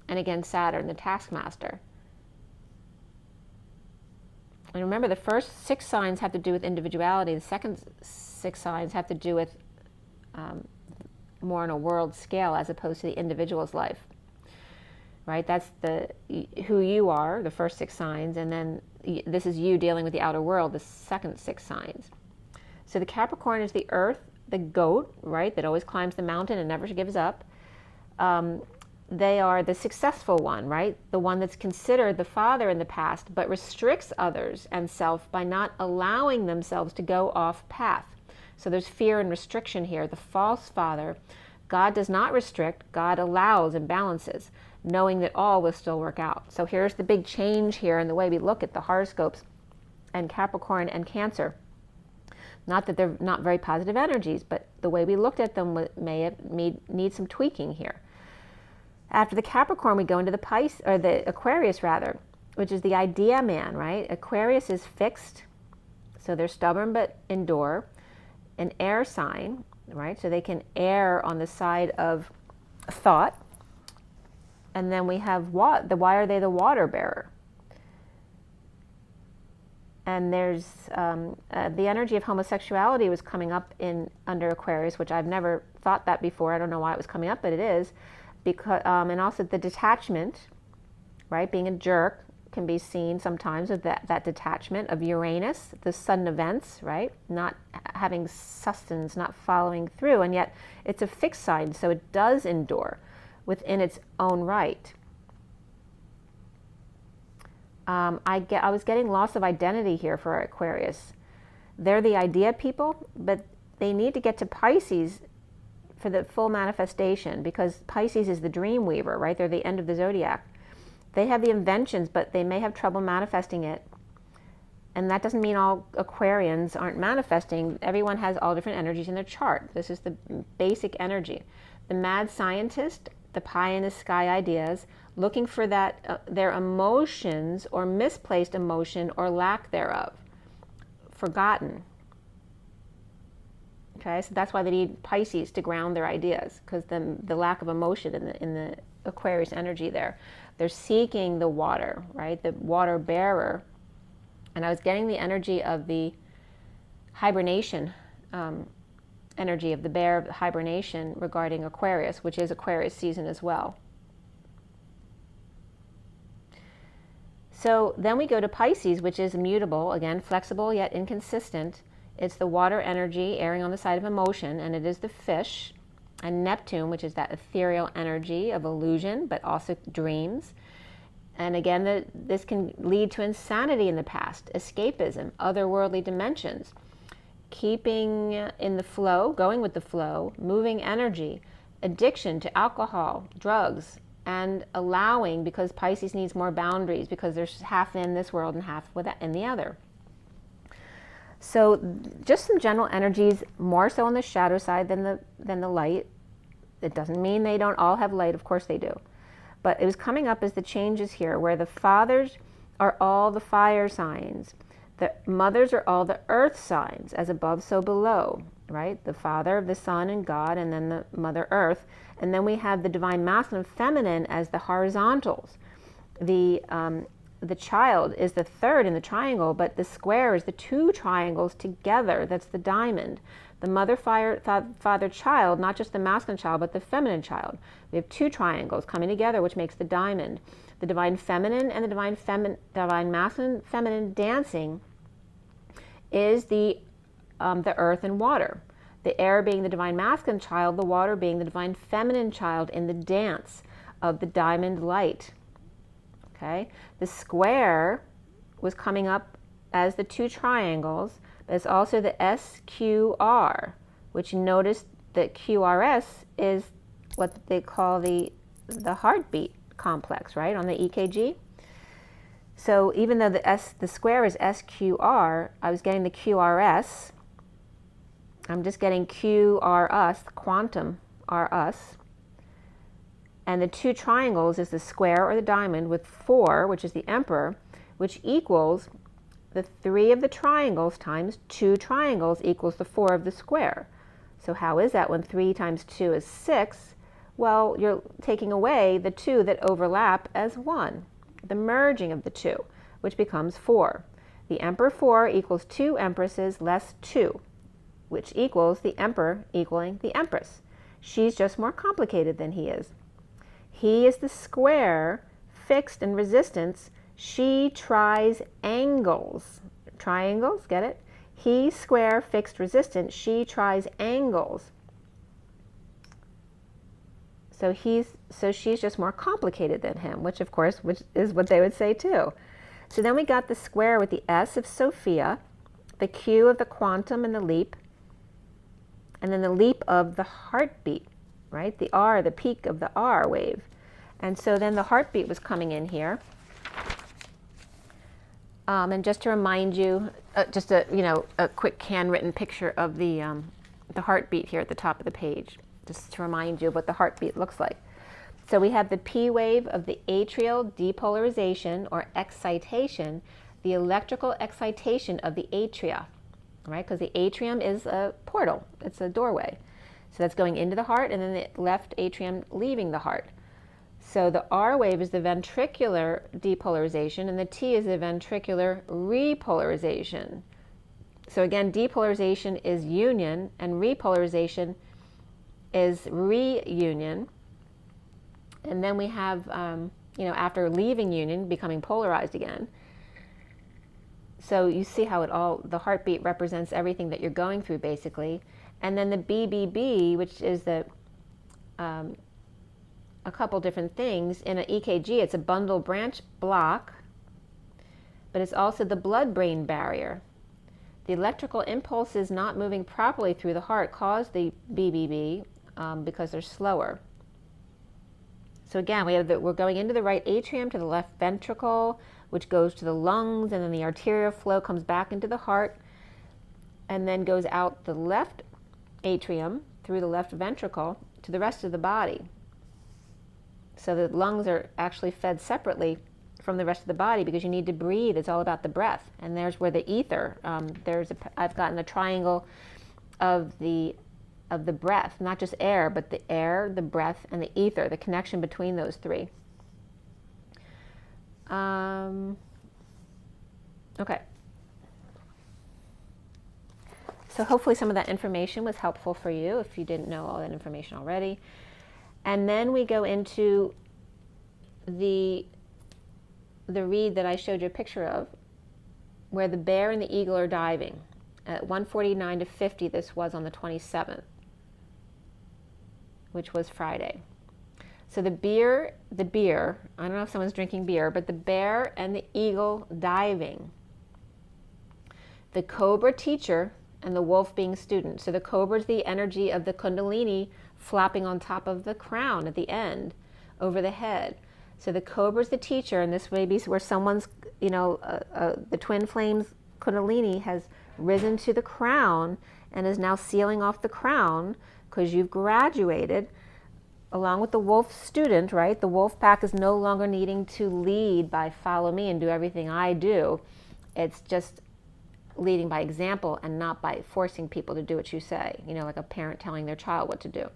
And again, Saturn, the taskmaster. And remember, the first 6 signs have to do with individuality. The second 6 signs have to do with more on a world scale, as opposed to the individual's life. Right? That's who you are, the first 6 signs, and then this is you dealing with the outer world, the second 6 signs. So the Capricorn is the earth, the goat, right, that always climbs the mountain and never gives up. They are the successful one, right? The one that's considered the father in the past, but restricts others and self by not allowing themselves to go off path. So there's fear and restriction here. The false father, God does not restrict, God allows and balances, knowing that all will still work out. So here's the big change here in the way we look at the horoscopes and Capricorn and Cancer. Not that they're not very positive energies, but the way we looked at them may need some tweaking here. After the Capricorn, we go into the Pisces, or the Aquarius rather, which is the idea man, right? Aquarius is fixed, so they're stubborn but endure. An air sign, right? So they can err on the side of thought. And then we have why are they the water bearer? And there's the energy of homosexuality was coming up under Aquarius, which I've never thought that before. I don't know why it was coming up, but it is. Because, and also the detachment, right? Being a jerk can be seen sometimes with that detachment of Uranus, the sudden events, right? Not having sustenance, not following through, and yet it's a fixed sign, so it does endure within its own right. I was getting loss of identity here for Aquarius. They're the idea people, but they need to get to Pisces for the full manifestation, because Pisces is the dream weaver, right? They're the end of the zodiac. They have the inventions, but they may have trouble manifesting it. And that doesn't mean all Aquarians aren't manifesting. Everyone has all different energies in their chart. This is the basic energy. The mad scientist, the pie in the sky ideas, looking for their emotions or misplaced emotion or lack thereof, forgotten. Okay, so that's why they need Pisces to ground their ideas, because the lack of emotion in the Aquarius energy there. They're seeking the water, right? The water bearer. And I was getting the energy of the hibernation, energy of the bear of hibernation regarding Aquarius, which is Aquarius season as well. So then we go to Pisces, which is immutable, again, flexible yet inconsistent. It's the water energy erring on the side of emotion, and it is the fish. And Neptune, which is that ethereal energy of illusion, but also dreams. And again, this can lead to insanity in the past, escapism, otherworldly dimensions, keeping in the flow, going with the flow, moving energy, addiction to alcohol, drugs, and allowing, because Pisces needs more boundaries, because there's half in this world and half in the other. So just some general energies, more so on the shadow side than the light. It doesn't mean they don't all have light, of course they do. But it was coming up as the changes here, where the fathers are all the fire signs. The mothers are all the earth signs, as above, so below, right? The father, the son, and God, and then the mother earth. And then we have the divine masculine and feminine as the horizontals. The child is the third in the triangle, but the square is the 2 triangles together. That's the diamond. The mother, father, child, not just the masculine child, but the feminine child. We have 2 triangles coming together, which makes the diamond. The divine feminine and the divine masculine feminine dancing is the earth and water. The air being the divine masculine child, the water being the divine feminine child in the dance of the diamond light. Okay, the square was coming up as the 2 triangles, but it's also the SQR, which notice that QRS is what they call the heartbeat complex, right, on the EKG. So even though the square is SQR, I was getting the QRS. I'm just getting QRS, quantum RS. And the 2 triangles is the square or the diamond with 4, which is the emperor, which equals the 3 of the triangles times 2 triangles equals the 4 of the square. So how is that when 3 times 2 is 6? Well, you're taking away the 2 that overlap as 1, the merging of the 2, which becomes 4. The emperor 4 equals 2 empresses less 2, which equals the emperor equaling the empress. She's just more complicated than he is. He is the square, fixed in resistance. She tries angles. Triangles, get it? He square, fixed, resistant. She tries angles. So she's just more complicated than him, which is what they would say too. So then we got the square with the S of Sophia, the Q of the quantum and the leap, and then the leap of the heartbeat, right? The R, the peak of the R wave. And so then the heartbeat was coming in here. And just to remind you, just a quick handwritten picture of the heartbeat here at the top of the page, just to remind you of what the heartbeat looks like. So we have the P wave of the atrial depolarization or excitation, the electrical excitation of the atria, right? Because the atrium is a portal, it's a doorway. So that's going into the heart, and then the left atrium leaving the heart. So the R wave is the ventricular depolarization, and the T is the ventricular repolarization. So again, depolarization is union, and repolarization is reunion. And then we have, after leaving union, becoming polarized again. So you see how the heartbeat represents everything that you're going through, basically. And then the BBB, which is a couple different things. In an EKG, it's a bundle branch block, but it's also the blood-brain barrier. The electrical impulses not moving properly through the heart cause the BBB because they're slower. So again, we're going into the right atrium to the left ventricle, which goes to the lungs, and then the arterial flow comes back into the heart and then goes out the left atrium through the left ventricle to the rest of the body. So the lungs are actually fed separately from the rest of the body because you need to breathe. It's all about the breath. And there's where the ether, I've gotten a triangle of the breath, not just air, but the air, the breath, and the ether, the connection between those 3. Okay. So hopefully some of that information was helpful for you if you didn't know all that information already. And then we go into the read that I showed you a picture of, where the bear and the eagle are diving. At 1:49 to 50, this was on the 27th, which was Friday. So the bear, I don't know if someone's drinking beer, but the bear and the eagle diving. The cobra teacher and the wolf being student. So the cobra is the energy of the kundalini flopping on top of the crown at the end, over the head. So the cobra is the teacher, and this may be where someone's, the twin flames kundalini has risen to the crown and is now sealing off the crown because you've graduated, along with the wolf student, right? The wolf pack is no longer needing to lead by follow me and do everything I do. It's just leading by example and not by forcing people to do what you say, like a parent telling their child what to do.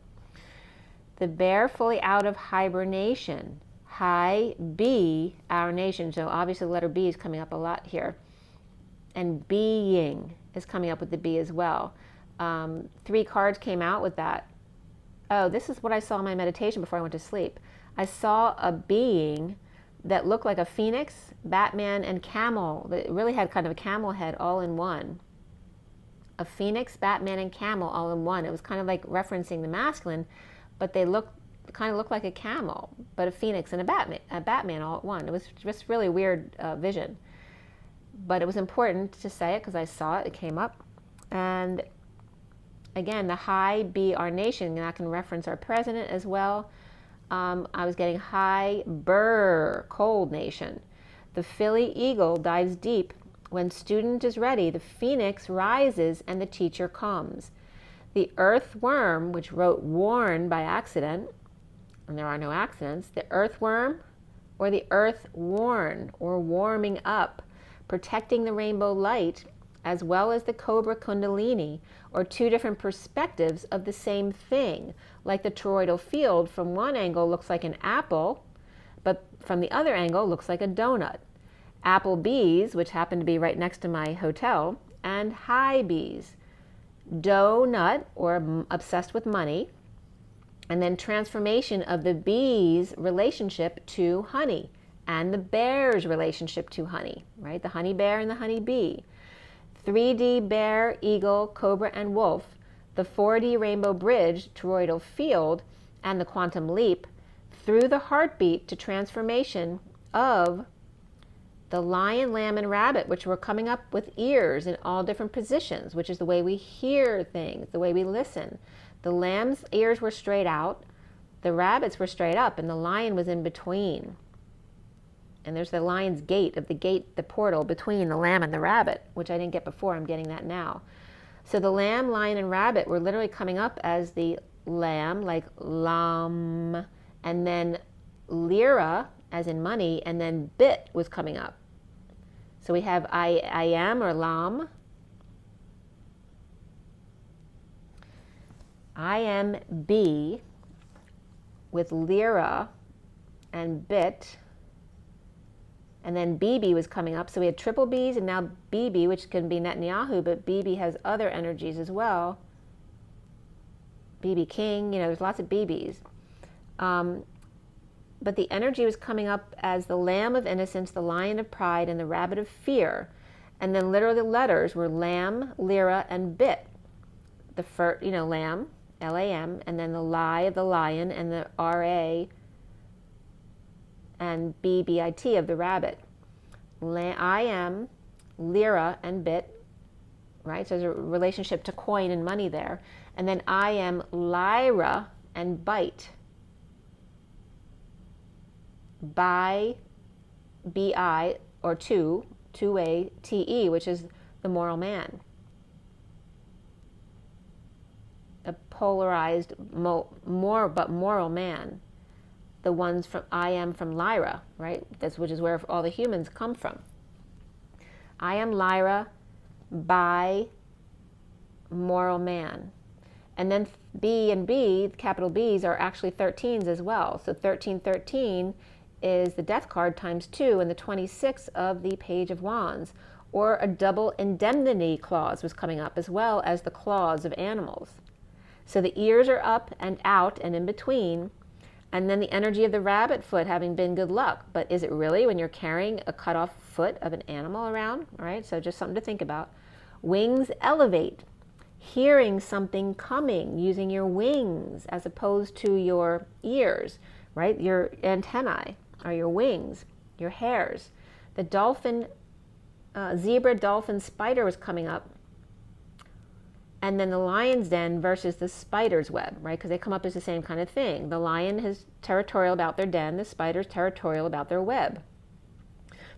The bear fully out of hibernation. High B, our nation. So obviously the letter B is coming up a lot here. And being is coming up with the B as well. 3 cards came out with that. Oh, this is what I saw in my meditation before I went to sleep. I saw a being that looked like a phoenix, Batman, and camel. It really had kind of a camel head all in one. A phoenix, Batman, and camel all in one. It was kind of like referencing the masculine, but they kind of looked like a camel, but a phoenix and a Batman all at one. It was just really weird vision. But it was important to say it because I saw it. It came up. And again, the high B, our nation, and I can reference our president as well. I was getting high burr, cold nation. The Philly eagle dives deep. When student is ready, the phoenix rises and the teacher comes. The earthworm, which wrote warn by accident, and there are no accidents, the earthworm or the earth-worn or warming up, protecting the rainbow light, as well as the cobra kundalini, or two different perspectives of the same thing. Like the toroidal field from one angle looks like an apple, but from the other angle looks like a donut. Apple bees, which happen to be right next to my hotel, and high bees. Donut, or obsessed with money, and then transformation of the bee's relationship to honey, and the bear's relationship to honey, right? The honey bear and the honey bee. 3D bear, eagle, cobra, and wolf. The 4D rainbow bridge, toroidal field, and the quantum leap through the heartbeat to transformation of the lion, lamb, and rabbit, which were coming up with ears in all different positions, which is the way we hear things, the way we listen. The lamb's ears were straight out, the rabbits were straight up, and the lion was in between. And there's the lion's gate, the portal between the lamb and the rabbit, which I didn't get before. I'm getting that now. So the lamb, lion, and rabbit were literally coming up as the lamb, like lam, and then lira, as in money, and then bit was coming up. So we have I am, or lam. I am B with lira and bit. And then BB was coming up. So we had triple Bs and now BB, which can be Netanyahu, but BB has other energies as well. BB King, there's lots of BBs. But the energy was coming up as the lamb of innocence, the lion of pride, and the rabbit of fear. And then literally the letters were lamb, lira, and bit. The first, lamb, L-A-M, and then the lie of the lion, and the R-A, and B-B-I-T of the rabbit. I am, lira, and bit, right? So there's a relationship to coin and money there. And then I am lyra and bite. By B-I, or two-way, T-E, which is the moral man. A polarized, moral man. The ones from I am from Lyra, right? Which is where all the humans come from. I am Lyra by moral man. And then B and B, capital B's, are actually 13s as well. So 1313 is the death card times 2 and the 26 of the Page of Wands. Or a double indemnity clause was coming up, as well as the claws of animals. So the ears are up and out and in between. And then the energy of the rabbit foot having been good luck. But is it really when you're carrying a cut off foot of an animal around? All right, so just something to think about. Wings elevate. Hearing something coming using your wings as opposed to your ears, right? Your antennae are your wings, your hairs. The dolphin, zebra, dolphin, spider was coming up. And then the lion's den versus the spider's web, right? Because they come up as the same kind of thing. The lion is territorial about their den. The spider's territorial about their web.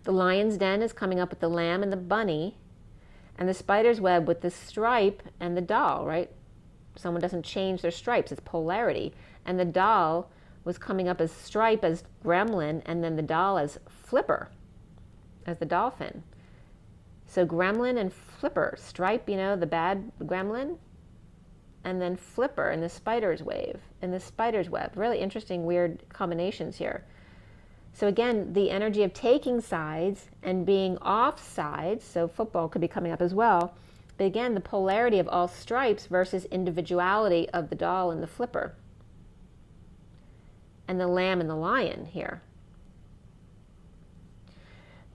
The lion's den is coming up with the lamb and the bunny. And the spider's web with the stripe and the doll, right? Someone doesn't change their stripes. It's polarity. And the doll was coming up as stripe, as gremlin, and then the doll as flipper, as the dolphin. So gremlin and flipper, stripe, the bad gremlin, and then flipper in the spider's web. Really interesting, weird combinations here. So again, the energy of taking sides and being off sides, so football could be coming up as well. But again, the polarity of all stripes versus individuality of the doll and the flipper. And the lamb and the lion here.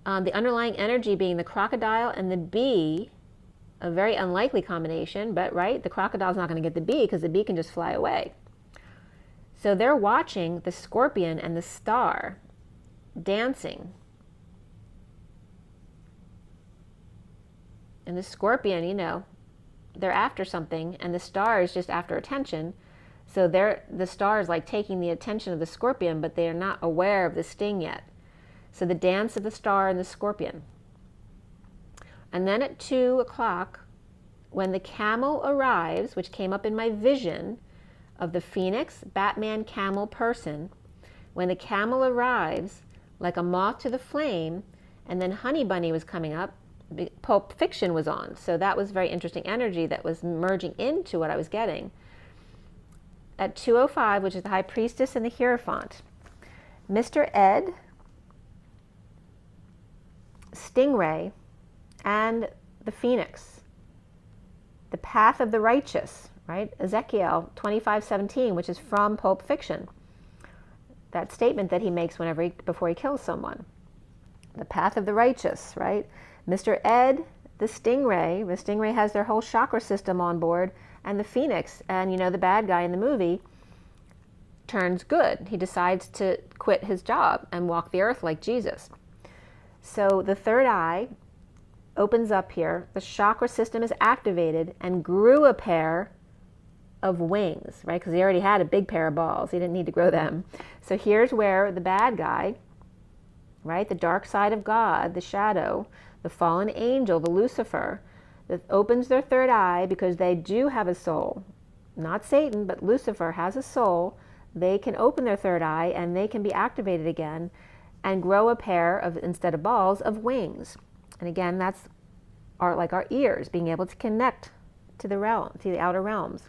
The underlying energy being the crocodile and the bee, a very unlikely combination, but right, the crocodile's not going to get the bee because the bee can just fly away. So they're watching the scorpion and the star dancing. And the scorpion, they're after something, and the star is just after attention. So the star is like taking the attention of the scorpion, but they are not aware of the sting yet. So the dance of the star and the scorpion. And then at 2 o'clock, when the camel arrives, which came up in my vision, of the phoenix, Batman, camel person. When the camel arrives, like a moth to the flame, and then Honey Bunny was coming up, Pulp Fiction was on. So that was very interesting energy that was merging into what I was getting. At 2:05, which is the High Priestess and the Hierophant, Mr. Ed, Stingray, and the Phoenix. The Path of the Righteous, right? Ezekiel 25:17, which is from Pulp Fiction. That statement that he makes before he kills someone. The Path of the Righteous, right? Mr. Ed, the Stingray has their whole chakra system on board, and the Phoenix, and the bad guy in the movie turns good. He decides to quit his job and walk the earth like Jesus. So the third eye opens up here, the chakra system is activated, and grew a pair of wings, right? Because he already had a big pair of balls. He didn't need to grow them. So here's where the bad guy, right? The dark side of God, the shadow, the fallen angel, the Lucifer, that opens their third eye because they do have a soul. Not Satan, but Lucifer has a soul. They can open their third eye and they can be activated again and grow a pair of, instead of balls, of wings. And again, that's like our ears, being able to connect to the outer realms.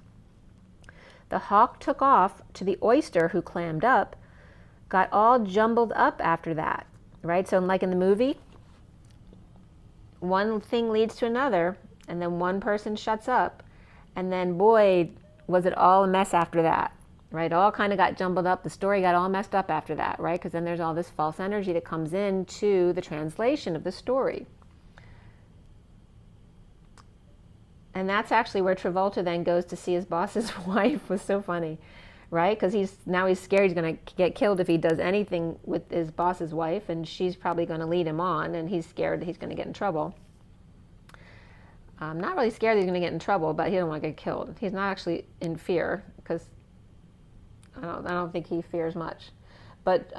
The hawk took off to the oyster who clammed up, got all jumbled up after that, right? So like in the movie, one thing leads to another, and then one person shuts up, and then boy, was it all a mess after that, right? All kind of got jumbled up. The story got all messed up after that, right? Because then there's all this false energy that comes into the translation of the story. And that's actually where Travolta then goes to see his boss's wife. It was so funny, right? Because he's scared he's going to get killed if he does anything with his boss's wife, and she's probably going to lead him on, and he's scared that he's going to get in trouble. Not really scared that he's going to get in trouble, but he doesn't want to get killed. He's not actually in fear, because I don't think he fears much. But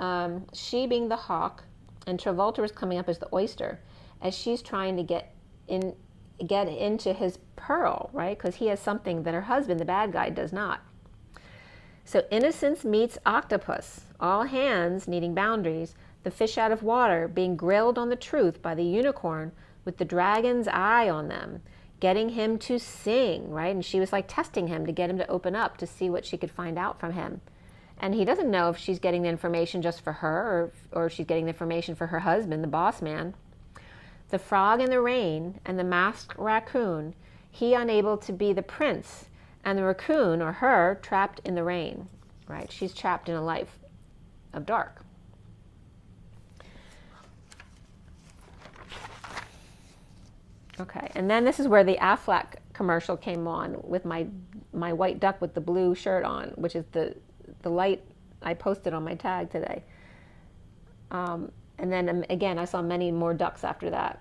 she being the hawk, and Travolta was coming up as the oyster, as she's trying to get into his pearl, right? Because he has something that her husband, the bad guy, does not. So innocence meets octopus, all hands needing boundaries, the fish out of water being grilled on the truth by the unicorn with the dragon's eye on them, getting him to sing, right? And she was like testing him to get him to open up to see what she could find out from him. And he doesn't know if she's getting the information just for her or if she's getting the information for her husband, the boss man. The frog in the rain and the masked raccoon, he unable to be the prince, and the raccoon, or her, trapped in the rain, right? She's trapped in a life of dark. Okay, and then this is where the Aflac commercial came on with my white duck with the blue shirt on, which is the light I posted on my tag today. And then again, I saw many more ducks after that.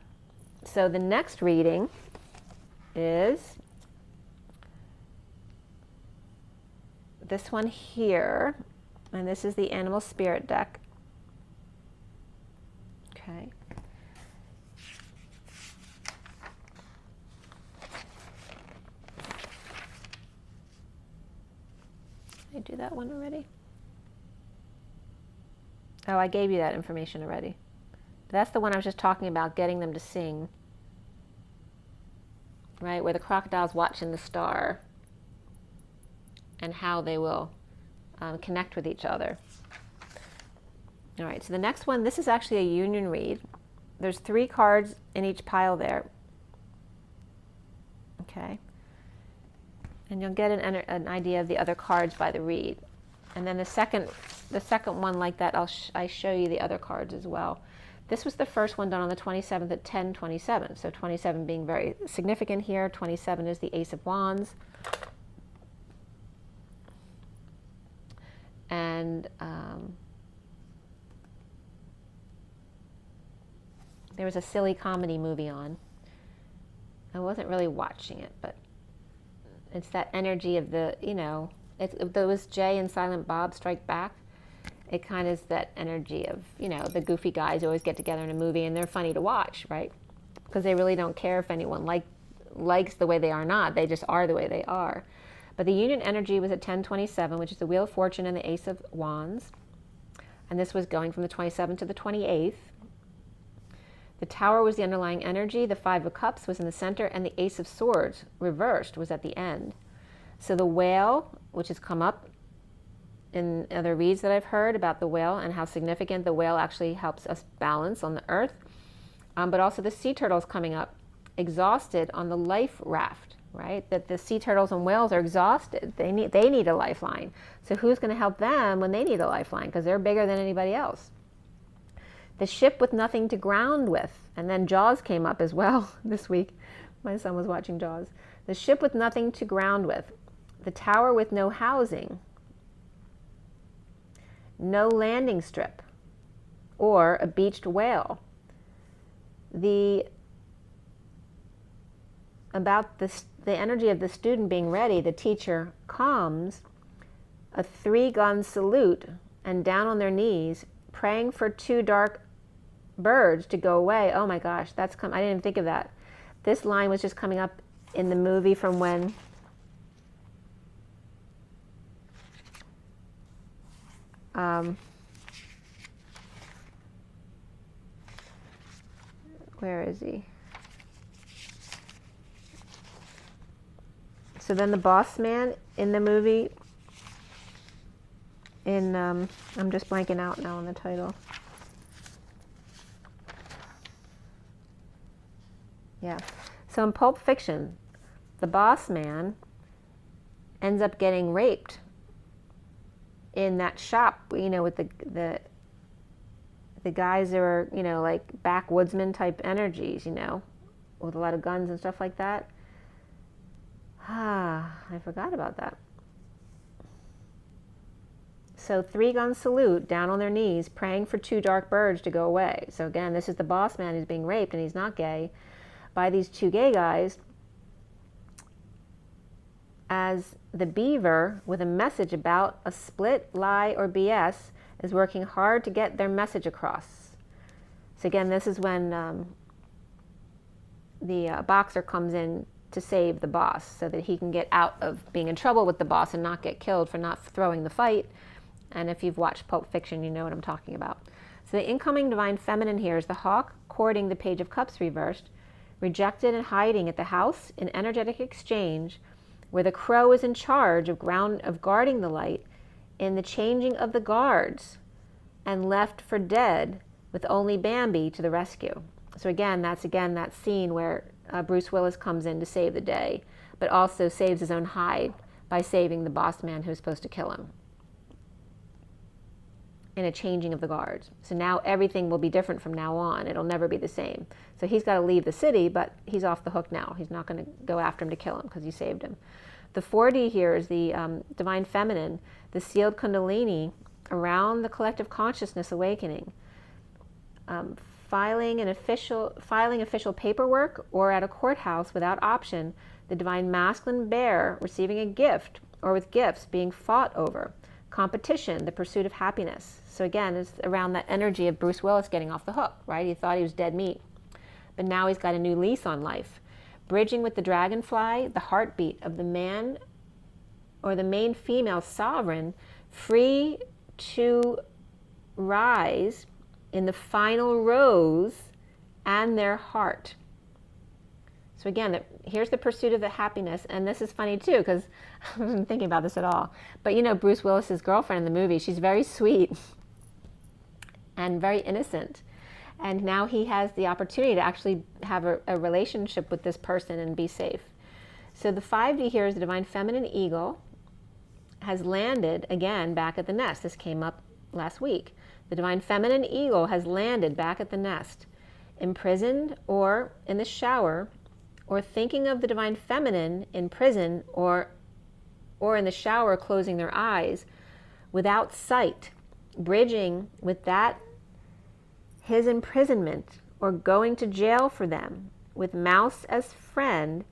So the next reading is this one here, and this is the Animal Spirit deck. Okay. Did I do that one already? Oh, I gave you that information already. That's the one I was just talking about, getting them to sing. Right, where the crocodile's watching the star and how they will connect with each other. All right, so the next one, this is actually a union read. There's 3 cards in each pile there. Okay. And you'll get an idea of the other cards by the read. And then the second one like that, I show you the other cards as well. This was the first one done on the 27th at 10:27. So 27 being very significant here. 27 is the Ace of Wands. And there was a silly comedy movie on. I wasn't really watching it, but it's that energy of the, there was Jay and Silent Bob Strike Back. It kind of is that energy of, the goofy guys who always get together in a movie, and they're funny to watch, right? Because they really don't care if anyone likes the way they are or not. They just are the way they are. But the union energy was at 1027, which is the Wheel of Fortune and the Ace of Wands. And this was going from the 27th to the 28th. The Tower was the underlying energy. The Five of Cups was in the center, and the Ace of Swords, reversed, was at the end. So the whale, which has come up in other reads that I've heard about the whale and how significant the whale actually helps us balance on the earth. But also the sea turtles coming up, exhausted on the life raft, right? That the sea turtles and whales are exhausted. They need a lifeline. So who's going to help them when they need a lifeline? Because they're bigger than anybody else. The ship with nothing to ground with. And then Jaws came up as well this week. My son was watching Jaws. The ship with nothing to ground with. The Tower with no housing. No landing strip. Or a beached whale. About the energy of the student being ready, the teacher comes, a 3-gun salute, and down on their knees, praying for 2 dark birds to go away. Oh my gosh, I didn't even think of that. This line was just coming up in the movie from when where is he? So then the boss man in the movie, I'm just blanking out now on the title. Yeah. So in Pulp Fiction, the boss man ends up getting raped in that shop, with the guys that are, like backwoodsman type energies, with a lot of guns and stuff like that. I forgot about that. So 3-gun salute, down on their knees, praying for 2 dark birds to go away. So again, this is the boss man who's being raped, and he's not gay, by these 2 gay guys, as the beaver with a message about a split, lie, or BS is working hard to get their message across. So again, this is when the boxer comes in to save the boss so that he can get out of being in trouble with the boss and not get killed for not throwing the fight. And if you've watched Pulp Fiction, you know what I'm talking about. So the incoming divine feminine here is the hawk courting the Page of Cups reversed, rejected and hiding at the house in energetic exchange, where the crow is in charge of guarding the light in the changing of the guards, and left for dead with only Bambi to the rescue. So again, that's that scene where Bruce Willis comes in to save the day, but also saves his own hide by saving the boss man who's supposed to kill him in a changing of the guards. So now everything will be different from now on. It'll never be the same. So he's got to leave the city, but he's off the hook now. He's not going to go after him to kill him because he saved him. The 4D here is the divine feminine, the sealed kundalini around the collective consciousness awakening. Filing official paperwork or at a courthouse without option, the divine masculine bear receiving a gift or with gifts being fought over. Competition, the pursuit of happiness. So again, it's around that energy of Bruce Willis getting off the hook, right? He thought he was dead meat, but now he's got a new lease on life. Bridging with the dragonfly, the heartbeat of the man or the main female sovereign, free to rise in the final rose and their heart. So again, here's the pursuit of the happiness, and this is funny too, because I wasn't thinking about this at all. But Bruce Willis's girlfriend in the movie, she's very sweet and very innocent. And now he has the opportunity to actually have a relationship with this person and be safe. So the 5D here is the divine feminine eagle has landed again back at the nest. This came up last week. The divine feminine eagle has landed back at the nest, imprisoned or in the shower, or thinking of the divine feminine in prison or in the shower closing their eyes without sight, bridging with that his imprisonment or going to jail for them with mouse as friend,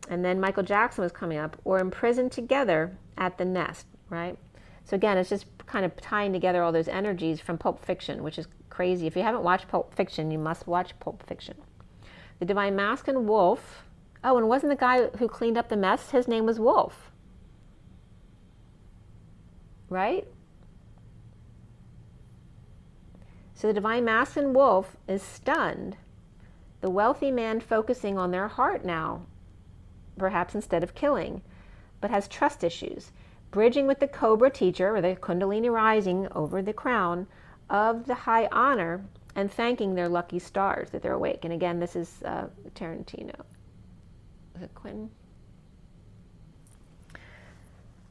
and then Michael Jackson was coming up, or imprisoned together at the nest, right? So again, it's just kind of tying together all those energies from Pulp Fiction, which is crazy. If you haven't watched Pulp Fiction, you must watch Pulp Fiction. The divine masculine wolf. Oh, and wasn't the guy who cleaned up the mess, his name was Wolf. right? So the divine masculine wolf is stunned. The wealthy man focusing on their heart now, perhaps instead of killing, but has trust issues, bridging with the cobra teacher, or the kundalini rising over the crown of the high honor, and thanking their lucky stars that they're awake. And again, this is Tarantino. Is it Quentin?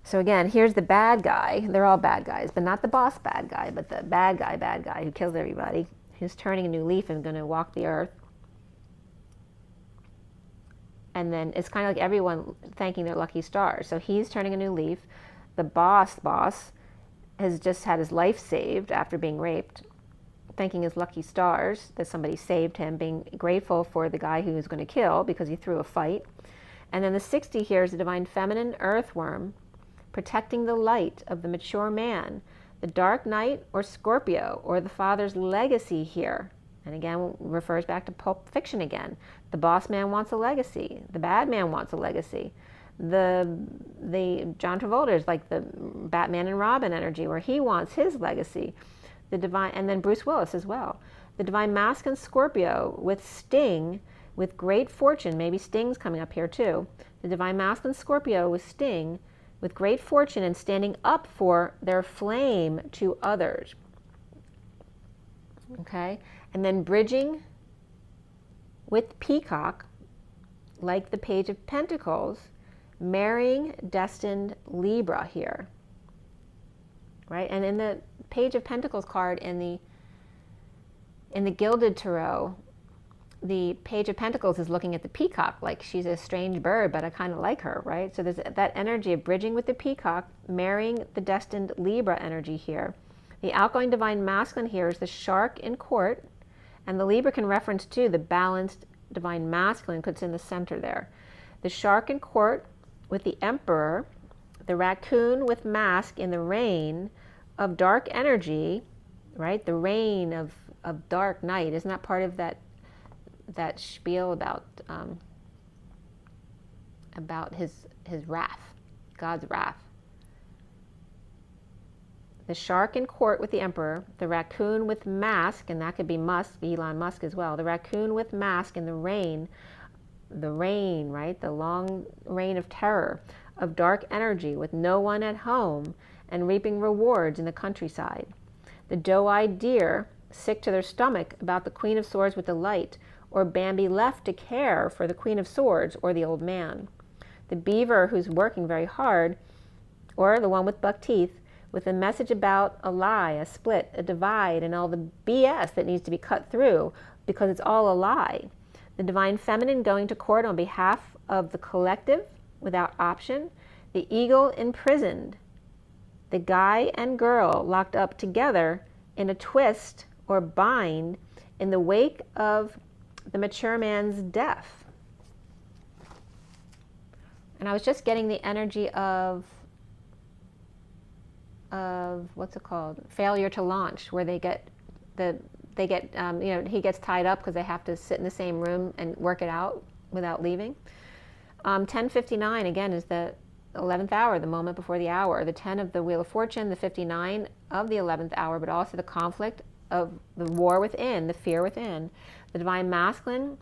So again, here's the bad guy. They're all bad guys, but not the boss bad guy, but the bad guy who kills everybody, who's turning a new leaf and going to walk the earth. And then it's kind of like everyone thanking their lucky stars. So he's turning a new leaf. The boss has just had his life saved after being raped, thanking his lucky stars that somebody saved him, being grateful for the guy who was going to kill because he threw a fight. And then the 60 here is the divine feminine earthworm, protecting the light of the mature man, the dark knight or Scorpio, or the father's legacy here. And again, refers back to Pulp Fiction again. The boss man wants a legacy. The bad man wants a legacy. The John Travolta is like the Batman and Robin energy, where he wants his legacy. The divine, and then Bruce Willis as well. The divine masculine Scorpio with Sting, with great fortune. Maybe Sting's coming up here too. The divine masculine Scorpio with Sting, with great fortune and standing up for their flame to others. Okay? And then bridging with Peacock, like the Page of Pentacles, marrying destined Libra here. Right? And in the Page of Pentacles card in the Gilded Tarot, the Page of Pentacles is looking at the peacock like she's a strange bird, but I kind of like her, right? So there's that energy of bridging with the peacock, marrying the destined Libra energy here. The outgoing divine masculine here is the shark in court, and the Libra can reference to the balanced divine masculine because it's in the center there. The shark in court with the emperor, the raccoon with mask in the reign of dark energy, right? The reign of dark night. Isn't that part of that spiel about his wrath, God's wrath? The shark in court with the emperor, the raccoon with mask, and that could be Musk, Elon Musk as well. The raccoon with mask in the reign, right? The long reign of terror, of dark energy with no one at home and reaping rewards in the countryside. The doe-eyed deer, sick to their stomach about the Queen of Swords with the light, or Bambi left to care for the Queen of Swords or the old man. The beaver who's working very hard, or the one with buck teeth, with a message about a lie, a split, a divide, and all the BS that needs to be cut through because it's all a lie. The divine feminine going to court on behalf of the collective without option. The eagle imprisoned. The guy and girl locked up together in a twist or bind in the wake of the mature man's death. And I was just getting the energy of what's it called? Failure to launch, where he gets tied up because they have to sit in the same room and work it out without leaving. 10:59 again is the 11th hour, the moment before the hour. The 10 of the Wheel of Fortune, the 59 of the 11th hour, but also the conflict of the war within, the fear within. The divine masculine,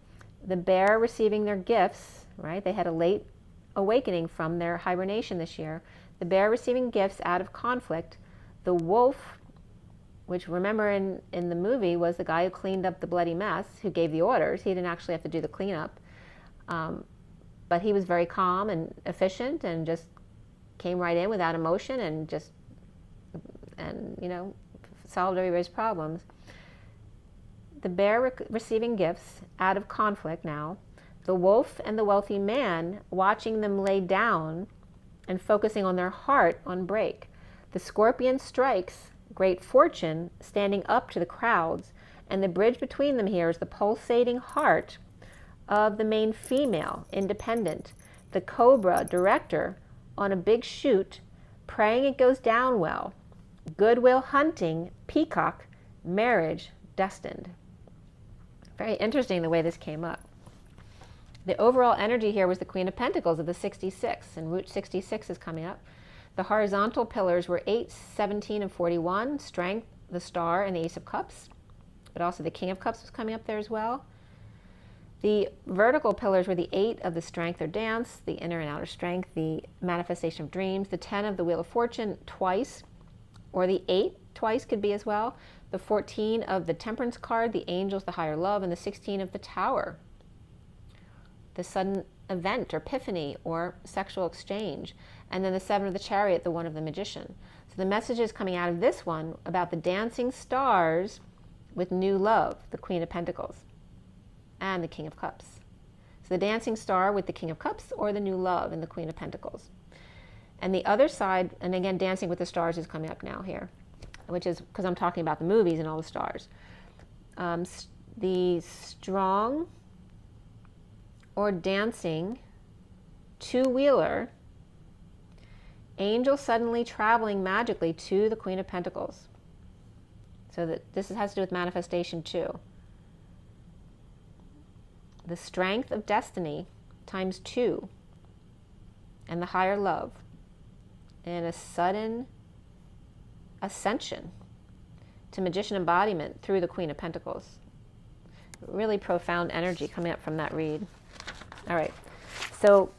the bear receiving their gifts, right? They had a late awakening from their hibernation this year. The bear receiving gifts out of conflict. The wolf, which remember in the movie was the guy who cleaned up the bloody mess, who gave the orders. He didn't actually have to do the cleanup. But he was very calm and efficient and just came right in without emotion and solved everybody's problems. The bear receiving gifts out of conflict now. The wolf and the wealthy man watching them lay down and focusing on their heart on break. The scorpion strikes great fortune standing up to the crowds, and the bridge between them here is the pulsating heart of the main female, independent. The cobra director on a big shoot, praying it goes down well. Goodwill hunting, peacock, marriage destined. Very interesting the way this came up. The overall energy here was the Queen of Pentacles of the 66, and Route 66 is coming up. The horizontal pillars were 8, 17, and 41, Strength, the Star, and the Ace of Cups. But also the King of Cups was coming up there as well. The vertical pillars were the 8 of the Strength or Dance, the Inner and Outer Strength, the Manifestation of Dreams, the 10 of the Wheel of Fortune twice, or the 8 twice could be as well, the 14 of the Temperance card, the Angels, the Higher Love, and the 16 of the Tower, the sudden event or epiphany or sexual exchange, and then the 7 of the Chariot, the 1 of the Magician. So the messages coming out of this one about the dancing stars with new love, the Queen of Pentacles, and the King of Cups. So the dancing star with the King of Cups, or the new love in the Queen of Pentacles. And the other side, and again, Dancing with the Stars is coming up now here, which is because I'm talking about the movies and all the stars. The strong or dancing two-wheeler, angel suddenly traveling magically to the Queen of Pentacles. So that this has to do with manifestation too. The strength of destiny times 2, and the higher love, and a sudden ascension to magician embodiment through the Queen of Pentacles. Really profound energy coming up from that read. All right, so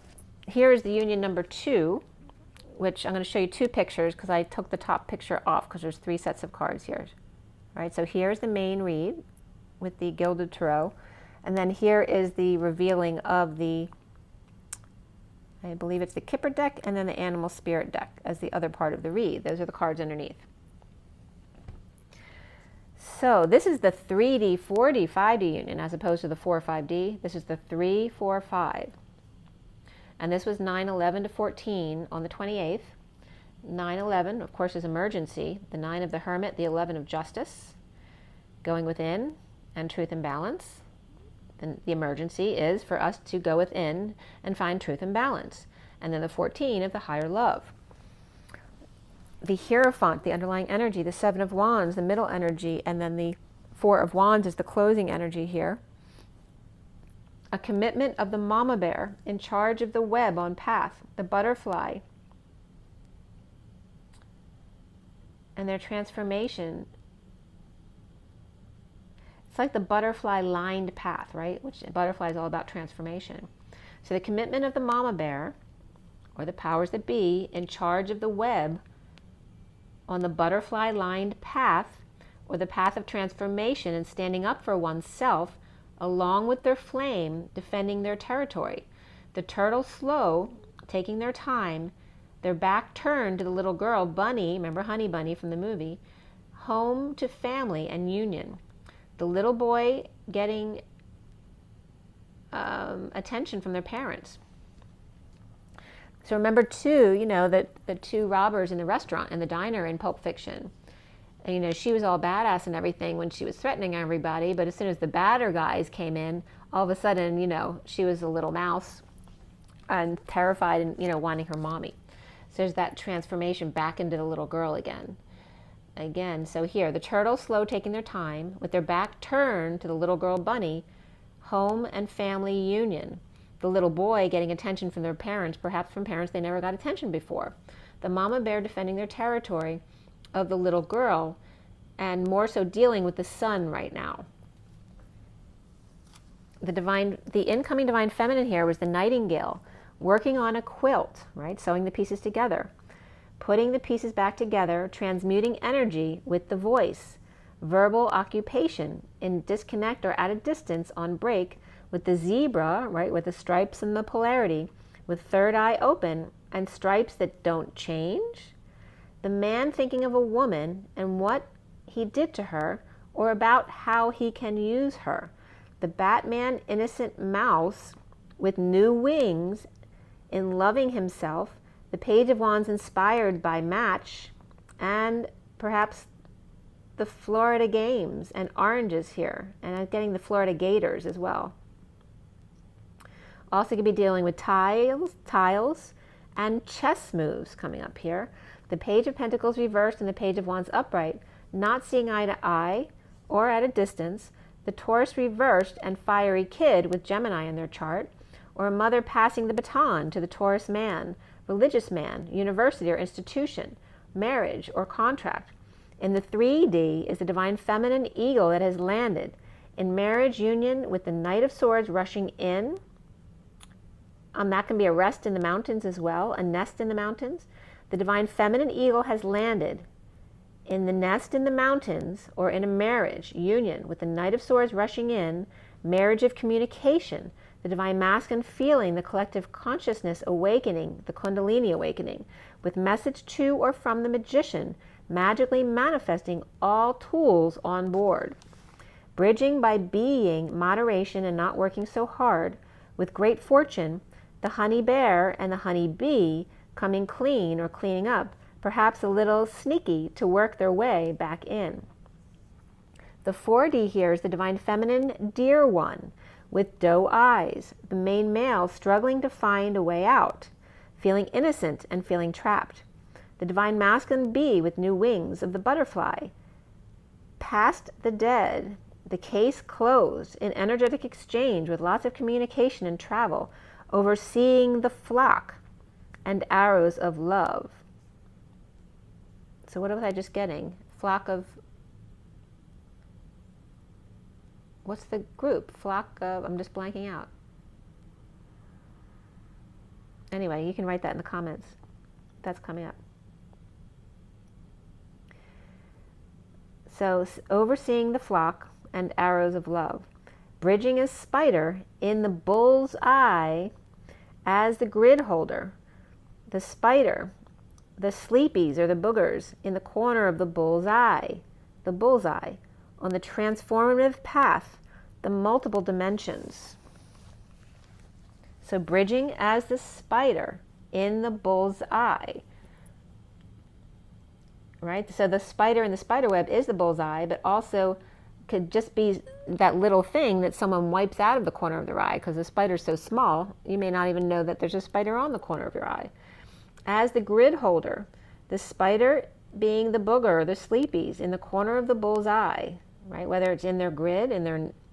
here is the union number 2, which I'm going to show you 2 pictures because I took the top picture off because there's 3 sets of cards here. All right, so here's the main read with the Gilded Tarot, and then here is the revealing of the, I believe it's the Kipper deck, and then the Animal Spirit deck as the other part of the read. Those are the cards underneath. So this is the 3D, 4D, 5D union as opposed to the 4, 5D. This is the 3, 4, 5. And this was 9/11 to 14 on the 28th. 9/11, of course, is emergency. The 9 of the Hermit, the 11 of Justice, going within, and truth and balance. The emergency is for us to go within and find truth and balance. And then the 14 of the higher love. The Hierophant, the underlying energy, the 7 of Wands, the middle energy, and then the 4 of Wands is the closing energy here. A commitment of the mama bear in charge of the web on path, the butterfly, and their transformation. It's like the butterfly lined path, right? Which butterfly is all about transformation. So the commitment of the mama bear, or the powers that be, in charge of the web on the butterfly lined path, or the path of transformation and standing up for oneself, along with their flame, defending their territory. The turtle slow, taking their time, their back turned to the little girl, Bunny, remember Honey Bunny from the movie, home to family and union. The little boy getting attention from their parents. So remember too, you know, that the 2 robbers in the restaurant and the diner in Pulp Fiction. And, you know, she was all badass and everything when she was threatening everybody, but as soon as the badder guys came in, all of a sudden, you know, she was a little mouse and terrified and, you know, wanting her mommy. So there's that transformation back into the little girl again. So here, the turtle slow, taking their time, with their back turned to the little girl Bunny, home and family union. The little boy getting attention from their parents, perhaps from parents they never got attention before. The mama bear defending their territory of the little girl, and more so dealing with the sun right now. The incoming divine feminine here was the nightingale, working on a quilt, right? Sewing the pieces together, putting the pieces back together, transmuting energy with the voice, verbal occupation in disconnect or at a distance on break with the zebra, right, with the stripes and the polarity, with third eye open and stripes that don't change. The man thinking of a woman and what he did to her, or about how he can use her. The Batman innocent mouse with new wings in loving himself. The Page of Wands inspired by Match, and perhaps the Florida Games and oranges here, and I'm getting the Florida Gators as well. Also going to be dealing with tiles and chess moves coming up here. The Page of Pentacles reversed and the Page of Wands upright, not seeing eye to eye or at a distance. The Taurus reversed and fiery kid with Gemini in their chart, or a mother passing the baton to the Taurus man, religious man, university or institution, marriage or contract. In the 3D is the divine feminine eagle that has landed in marriage union with the Knight of Swords rushing in. That can be a rest in the mountains as well, a nest in the mountains. The divine feminine eagle has landed in the nest in the mountains or in a marriage union with the Knight of Swords rushing in, marriage of communication, the divine masculine feeling the collective consciousness awakening, the Kundalini awakening, with message to or from the magician, magically manifesting all tools on board. Bridging by being moderation and not working so hard, with great fortune, the honey bear and the honey bee coming clean or cleaning up, perhaps a little sneaky to work their way back in. The 4D here is the divine feminine dear one with doe eyes, the main male struggling to find a way out, feeling innocent and feeling trapped. The divine masculine bee with new wings of the butterfly, past the dead, the case closed in energetic exchange with lots of communication and travel, overseeing the flock and arrows of love. So what was I just getting? Flock of, what's the group? Flock of, I'm just blanking out. Anyway, you can write that in the comments. That's coming up. So overseeing the flock and arrows of love. Bridging a spider in the bull's eye as the grid holder. The spider, the sleepies or the boogers in the corner of the bullseye, on the transformative path, the multiple dimensions. So bridging as the spider in the bull's eye, right? So the spider in the spider web is the bull's eye, but also could just be that little thing that someone wipes out of the corner of their eye, because the spider's so small, you may not even know that there's a spider on the corner of your eye. As the grid holder, the spider being the booger, the sleepies in the corner of the bull's eye, right? Whether it's in their grid, in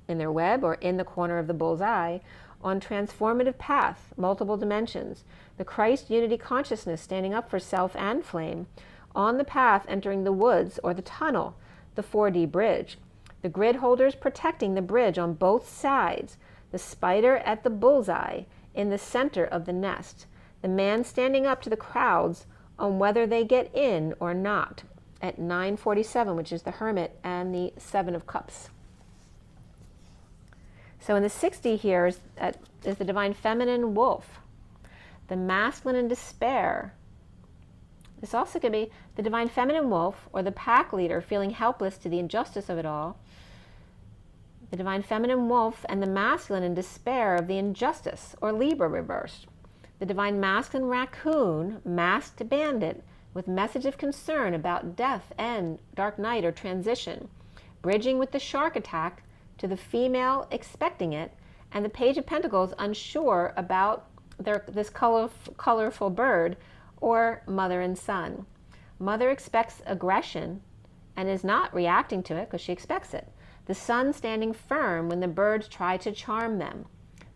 their web, or in the corner of the bull's eye, on transformative path, multiple dimensions, the Christ unity consciousness standing up for self and flame, on the path entering the woods or the tunnel, the 4D bridge. The grid holders protecting the bridge on both sides, the spider at the bullseye in the center of the nest, the man standing up to the crowds on whether they get in or not, at 947, which is the Hermit and the 7 of Cups. So in the 60 here is the divine feminine wolf, the masculine in despair. This also could be the divine feminine wolf or the pack leader feeling helpless to the injustice of it all. The divine feminine wolf and the masculine in despair of the injustice, or Libra reversed. The divine masculine raccoon, masked bandit, with message of concern about death, end, dark night, or transition, bridging with the shark attack to the female expecting it, and the Page of Pentacles unsure about this colorful bird, or mother and son. Mother expects aggression and is not reacting to it because she expects it. The son standing firm when the birds try to charm them.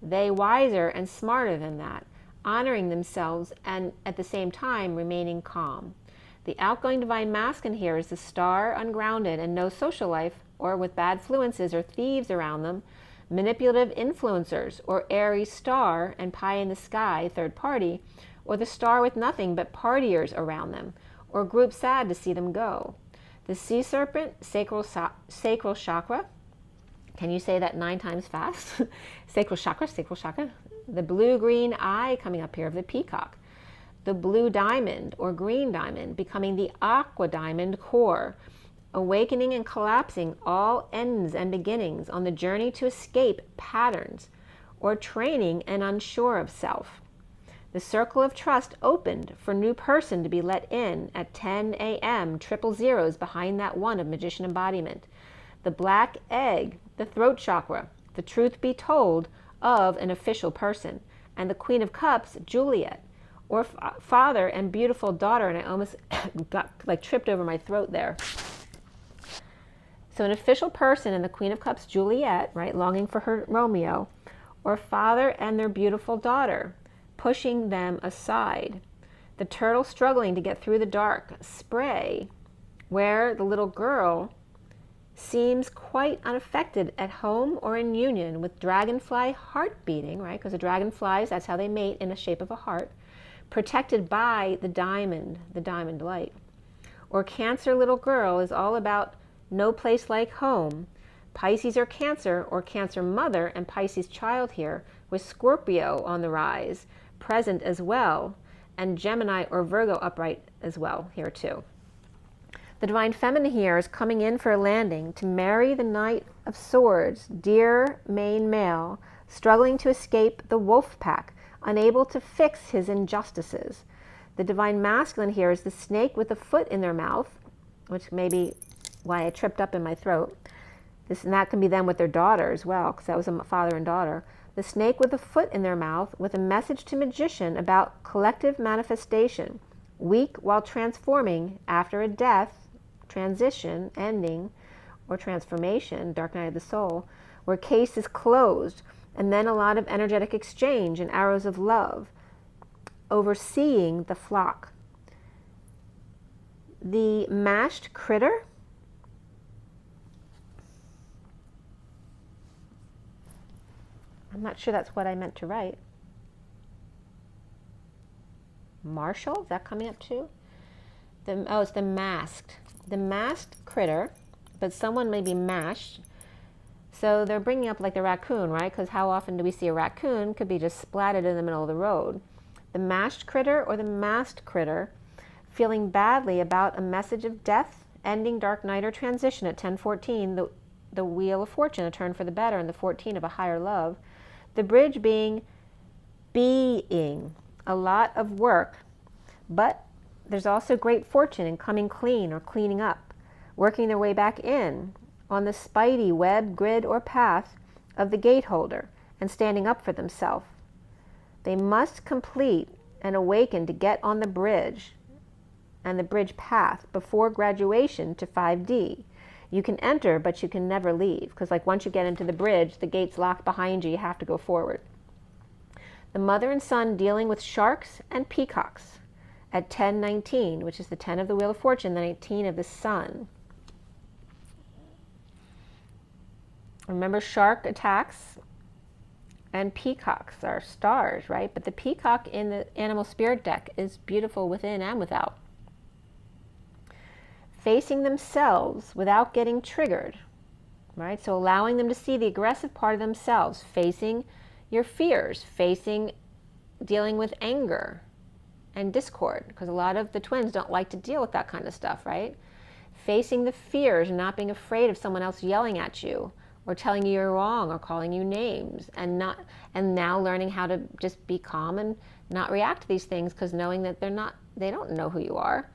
They wiser and smarter than that, honoring themselves and at the same time remaining calm. The outgoing divine masculine here is the star ungrounded and no social life, or with bad influences or thieves around them, manipulative influencers, or Aries star and pie in the sky, third party, or the star with nothing but partiers around them, or group sad to see them go. The sea serpent, sacral chakra. Can you say that 9 times fast? Sacral chakra. The blue-green eye coming up here of the peacock. The blue diamond or green diamond becoming the aqua diamond core, awakening and collapsing all ends and beginnings on the journey to escape patterns or training and unsure of self. The circle of trust opened for new person to be let in at 10 a.m., triple zeros behind that one of magician embodiment. The black egg, the throat chakra, the truth be told of an official person. And the Queen of Cups, Juliet, or father and beautiful daughter, and I almost got tripped over my throat there. So an official person and the Queen of Cups, Juliet, right, longing for her Romeo, or father and their beautiful daughter, pushing them aside, The turtle struggling to get through the dark spray, where the little girl seems quite unaffected at home or in union with dragonfly heart beating, right? Because the dragonflies, that's how they mate, in the shape of a heart, protected by the diamond light. Or Cancer little girl is all about no place like home. Pisces or Cancer mother and Pisces child here, with Scorpio on the rise, present as well, and Gemini or Virgo upright as well here too. The Divine Feminine here is coming in for a landing to marry the Knight of Swords, dear main male, struggling to escape the wolf pack, unable to fix his injustices. The Divine Masculine here is the snake with a foot in their mouth, which may be why I tripped up in my throat. And that can be them with their daughter as well, because that was a father and daughter. The snake with a foot in their mouth with a message to magician about collective manifestation, weak while transforming after a death, transition, ending, or transformation, dark night of the soul, where case is closed, and then a lot of energetic exchange and arrows of love, overseeing the flock. The mashed critter, I'm not sure that's what I meant to write. Marshall, is that coming up too? It's the masked. The masked critter, but someone may be mashed. So they're bringing up like the raccoon, right? Because how often do we see a raccoon? Could be just splatted in the middle of the road. The mashed critter or the masked critter, feeling badly about a message of death, ending, dark night, or transition at 10:14, the wheel of fortune, a turn for the better, and the 14 of a higher love. The bridge being a lot of work, but there's also great fortune in coming clean or cleaning up, working their way back in on the spidey web, grid, or path of the gateholder and standing up for themselves. They must complete and awaken to get on the bridge and the bridge path before graduation to 5D. You can enter, but you can never leave, because like once you get into the bridge, the gate's locked behind you, you have to go forward. The mother and son dealing with sharks and peacocks at 10:19, which is the 10 of the Wheel of Fortune, the 19 of the Sun. Remember, shark attacks and peacocks are stars, right? But the peacock in the animal spirit deck is beautiful within and without. Facing themselves without getting triggered, right? So allowing them to see the aggressive part of themselves, facing your fears, facing dealing with anger and discord, because a lot of the twins don't like to deal with that kind of stuff, right? Facing the fears and not being afraid of someone else yelling at you or telling you you're wrong or calling you names, and now learning how to just be calm and not react to these things, because knowing that they don't know who you are.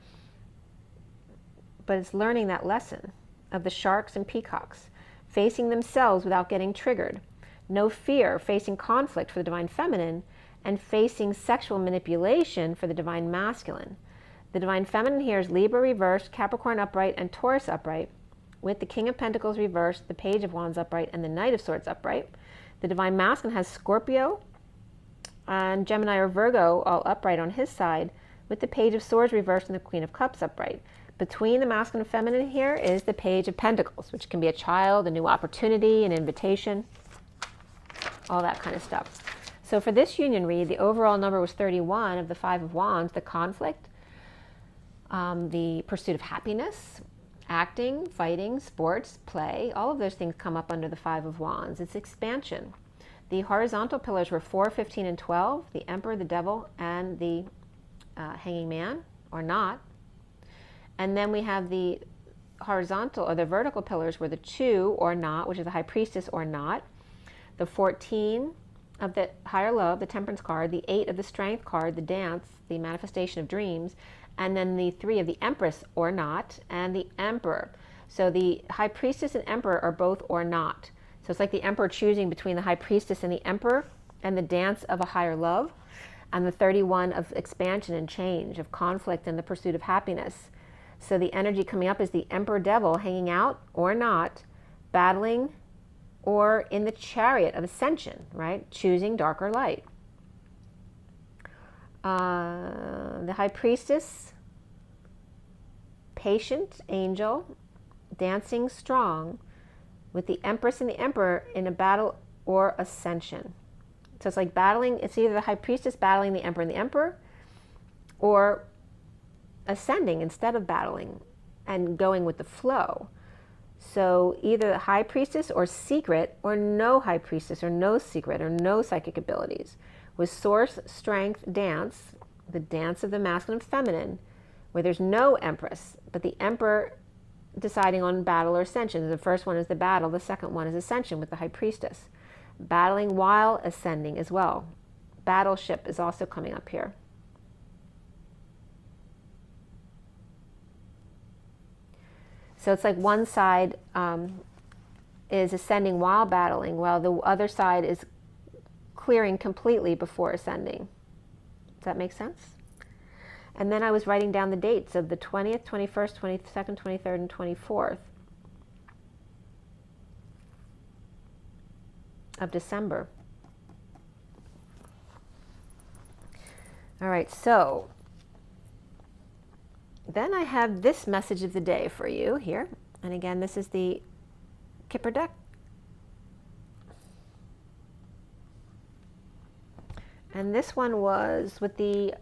But it's learning that lesson of the sharks and peacocks, facing themselves without getting triggered, no fear, facing conflict for the Divine Feminine, and facing sexual manipulation for the Divine Masculine. The Divine Feminine here is Libra reversed, Capricorn upright, and Taurus upright, with the King of Pentacles reversed, the Page of Wands upright, and the Knight of Swords upright. The Divine Masculine has Scorpio and Gemini or Virgo all upright on his side, with the Page of Swords reversed and the Queen of Cups upright. Between the masculine and feminine here is the Page of Pentacles, which can be a child, a new opportunity, an invitation, all that kind of stuff. So for this union read, the overall number was 31 of the Five of Wands, the conflict, the pursuit of happiness, acting, fighting, sports, play, all of those things come up under the Five of Wands. It's expansion. The horizontal pillars were 4, 15, and 12, the Emperor, the Devil, and the Hanging Man, or not. And then we have the horizontal or the vertical pillars were the 2 or not, which is the High Priestess or not, the 14 of the Higher Love, the Temperance card, the 8 of the Strength card, the Dance, the Manifestation of Dreams, and then the 3 of the Empress or not, and the Emperor. So the High Priestess and Emperor are both or not. So it's like the Emperor choosing between the High Priestess and the Emperor, and the Dance of a Higher Love, and the 31 of expansion and change, of conflict and the pursuit of happiness. So the energy coming up is the Emperor Devil hanging out or not, battling, or in the chariot of ascension, right? Choosing dark or light. The High Priestess, patient angel, dancing strong, with the Empress and the Emperor in a battle or ascension. So it's like battling, it's either the High Priestess battling the Emperor and the Emperor, or ascending instead of battling and going with the flow. So either the High Priestess or secret, or no High Priestess or no secret or no psychic abilities, with source, strength, dance, the dance of the masculine and feminine, where there's no Empress, but the Emperor deciding on battle or ascension. The first one is the battle, the second one is ascension with the High Priestess. Battling while ascending as well. Battleship is also coming up here. So it's like one side is ascending while battling, while the other side is clearing completely before ascending. Does that make sense? And then I was writing down the dates of the 20th, 21st, 22nd, 23rd, and 24th of December. All right, so then I have this message of the day for you here. And again, this is the Kipper deck. And this one was with the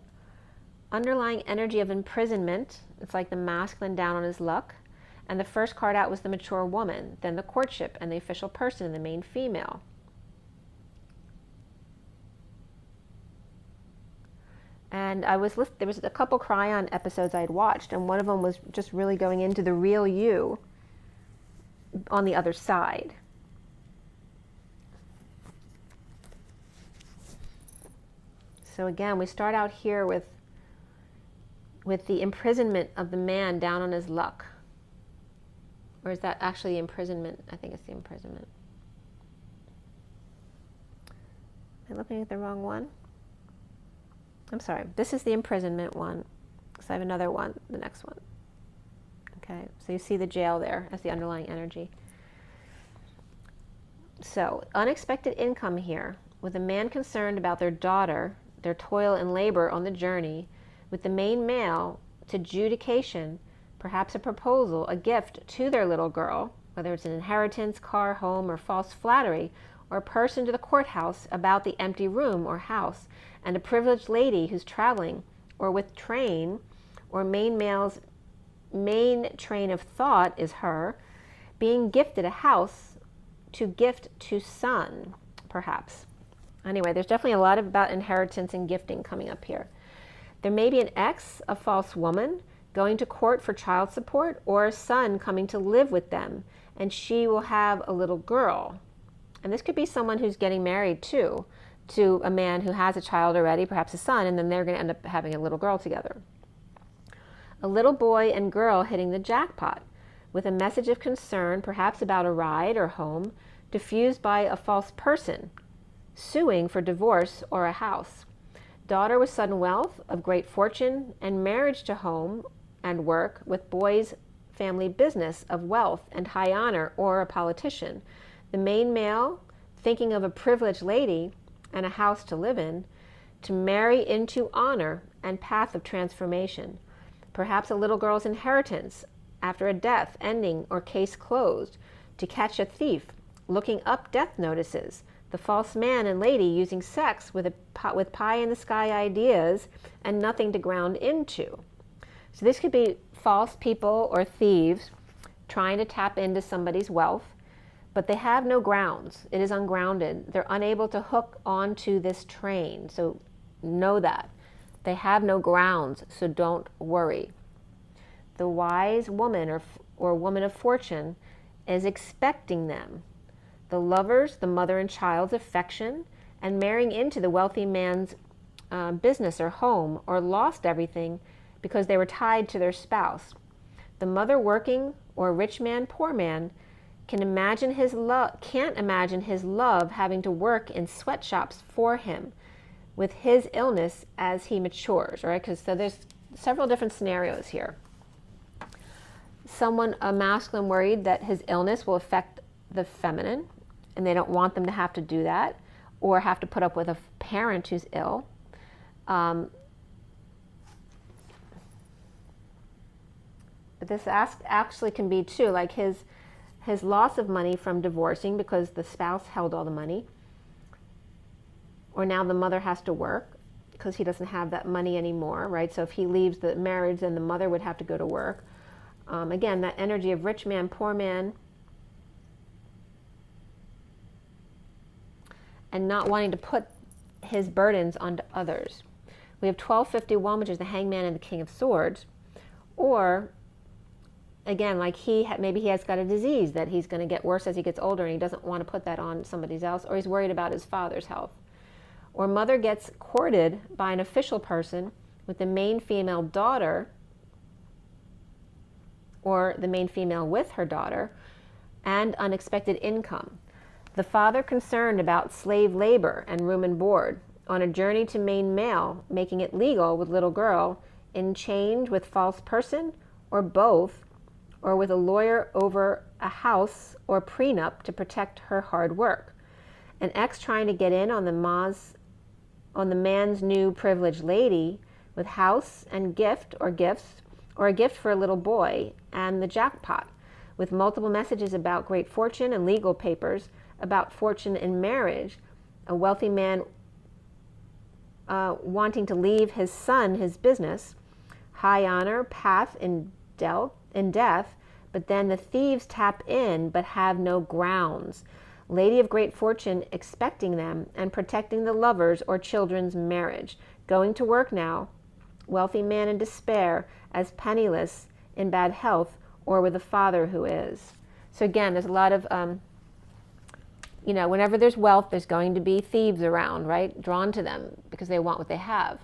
underlying energy of imprisonment. It's like the masculine down on his luck. And the first card out was the mature woman, then the courtship and the official person and the main female. And there was a couple Cryon episodes I'd watched, and one of them was just really going into the real you on the other side. So again, we start out here with the imprisonment of the man down on his luck. Or is that actually the imprisonment? I think it's the imprisonment. Am I looking at the wrong one? I'm sorry, this is the imprisonment one, because I have another one, the next one. Okay, so you see the jail there as the underlying energy. So, unexpected income here, with a man concerned about their daughter, their toil and labor on the journey, with the main male to adjudication, perhaps a proposal, a gift to their little girl, whether it's an inheritance, car, home, or false flattery, or a person to the courthouse about the empty room or house, and a privileged lady who's traveling, or with train, or main male's main train of thought is her, being gifted a house to gift to son, perhaps. Anyway, there's definitely a lot about inheritance and gifting coming up here. There may be an ex, a false woman, going to court for child support, or a son coming to live with them, and she will have a little girl. And this could be someone who's getting married too, to a man who has a child already, perhaps a son, and then they're going to end up having a little girl together. A little boy and girl hitting the jackpot, with a message of concern, perhaps about a ride or home, diffused by a false person, suing for divorce or a house. Daughter with sudden wealth, of great fortune, and marriage to home and work, with boy's family business of wealth and high honor, or a politician. The main male, thinking of a privileged lady and a house to live in, to marry into honor and path of transformation. Perhaps a little girl's inheritance after a death ending or case closed, to catch a thief, looking up death notices, the false man and lady using sex with pie in the sky ideas and nothing to ground into. So this could be false people or thieves trying to tap into somebody's wealth, but they have no grounds. It is ungrounded. They're unable to hook onto this train. So know that. They have no grounds, so don't worry. The wise woman or woman of fortune is expecting them. The lovers, the mother and child's affection, and marrying into the wealthy man's business or home, or lost everything because they were tied to their spouse. The mother working, or rich man, poor man, can't imagine his love having to work in sweatshops for him with his illness as he matures, right? So there's several different scenarios here. Someone, a masculine, worried that his illness will affect the feminine, and they don't want them to have to do that, or have to put up with a parent who's ill. But this actually can be too, like his loss of money from divorcing because the spouse held all the money, or now the mother has to work because he doesn't have that money anymore, right? So if he leaves the marriage, then the mother would have to go to work. Again, that energy of rich man, poor man, and not wanting to put his burdens onto others. We have 1251, which is the Hangman and the King of Swords. Or, again, like maybe he has got a disease that he's going to get worse as he gets older, and he doesn't want to put that on somebody else, or he's worried about his father's health. Or mother gets courted by an official person with the main female daughter, or the main female with her daughter, and unexpected income. The father concerned about slave labor and room and board, on a journey to main male, making it legal with little girl, in change with false person, or both, or with a lawyer over a house or prenup to protect her hard work. An ex trying to get in on the man's new privileged lady with house and gift or gifts, or a gift for a little boy, and the jackpot, with multiple messages about great fortune and legal papers, about fortune in marriage, a wealthy man wanting to leave his son his business, high honor, path in death, but then the thieves tap in but have no grounds. Lady of great fortune expecting them and protecting the lovers or children's marriage. Going to work now, wealthy man in despair, as penniless, in bad health, or with a father who is. So again, there's a lot of, whenever there's wealth, there's going to be thieves around, right? Drawn to them because they want what they have.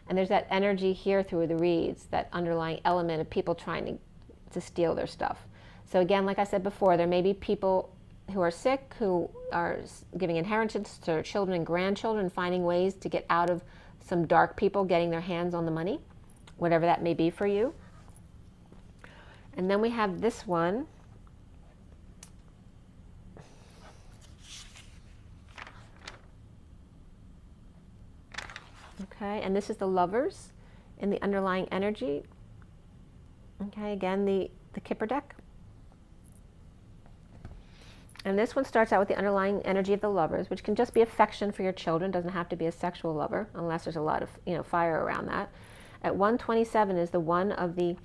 And there's that energy here through the reeds, that underlying element of people trying to steal their stuff. So again, like I said before, there may be people who are sick, who are giving inheritance to their children and grandchildren, finding ways to get out of some dark people getting their hands on the money, whatever that may be for you. And then we have this one. Okay, and this is the Lovers in the underlying energy. Okay, again, the Kipper deck. And this one starts out with the underlying energy of the Lovers, which can just be affection for your children. Doesn't have to be a sexual lover, unless there's a lot of fire around that. At 127 is the one of the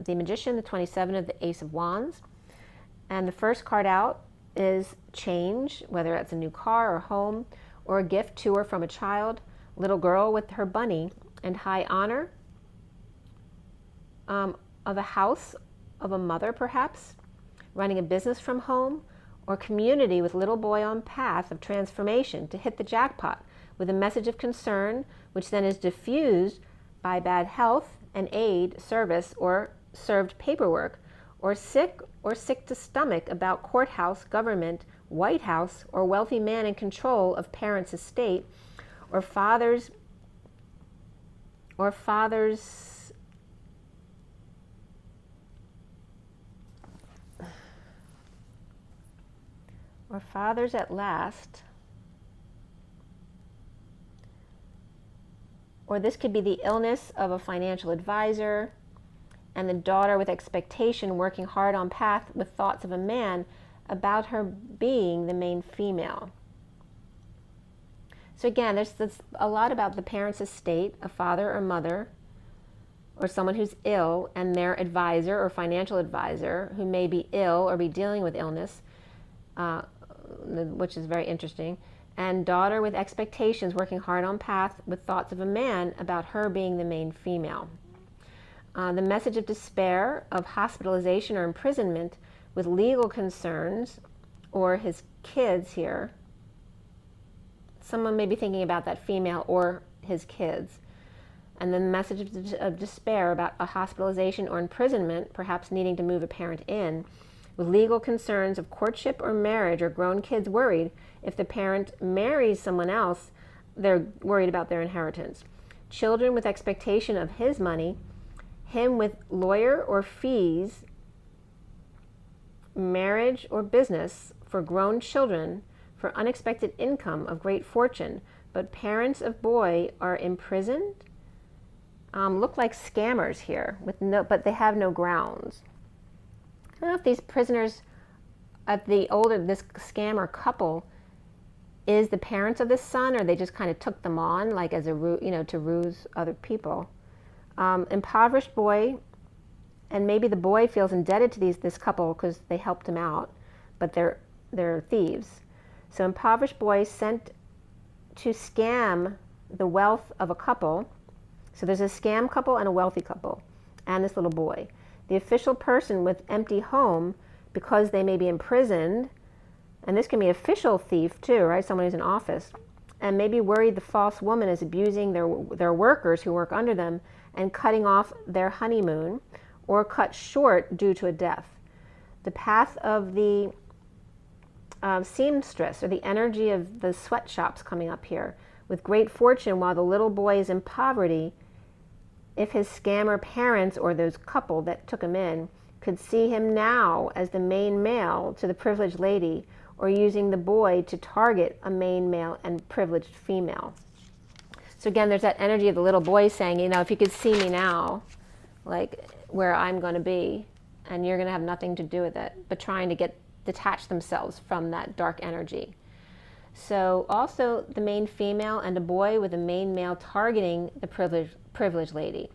Magician, the 27 of the Ace of Wands. And the first card out is change, whether that's a new car or home, or a gift to or from a child, little girl with her bunny, and high honor of a house, of a mother perhaps, running a business from home, or community with little boy on path of transformation to hit the jackpot with a message of concern, which then is diffused by bad health and aid, service, or served paperwork, or sick to stomach about courthouse, government, White House, or wealthy man in control of parents' estate, or fathers at last. Or this could be the illness of a financial advisor, and the daughter with expectation working hard on path with thoughts of a man about her being the main female. So again, there's a lot about the parent's estate, a father or mother, or someone who's ill, and their advisor or financial advisor who may be ill or be dealing with illness, which is very interesting, and daughter with expectations working hard on path with thoughts of a man about her being the main female. The message of despair, of hospitalization or imprisonment with legal concerns, or his kids here. Someone may be thinking about that female or his kids. And then the message of despair about a hospitalization or imprisonment, perhaps needing to move a parent in, with legal concerns of courtship or marriage, or grown kids worried if the parent marries someone else, they're worried about their inheritance. Children with expectation of his money, him with lawyer or fees, marriage or business for grown children, for unexpected income of great fortune, but parents of boy are imprisoned. Look like scammers here, but they have no grounds. I don't know if these prisoners of this scammer couple is the parents of this son, or they just kind of took them on, like as a to ruse other people. Impoverished boy, and maybe the boy feels indebted to this couple because they helped him out, but they're thieves. So impoverished boy sent to scam the wealth of a couple. So there's a scam couple and a wealthy couple, and this little boy. The official person with empty home, because they may be imprisoned, and this can be official thief too, right? Someone who's in office, and maybe worried the false woman is abusing their workers who work under them and cutting off their honeymoon, or cut short due to a death. The path of the seamstress, or the energy of the sweatshops coming up here, with great fortune while the little boy is in poverty. If his scammer parents, or those couple that took him in, could see him now as the main male to the privileged lady, or using the boy to target a main male and privileged female. So again, there's that energy of the little boy saying, if you could see me now, like where I'm going to be, and you're going to have nothing to do with it, but trying to detach themselves from that dark energy. So also the main female and a boy with a main male targeting the privileged lady.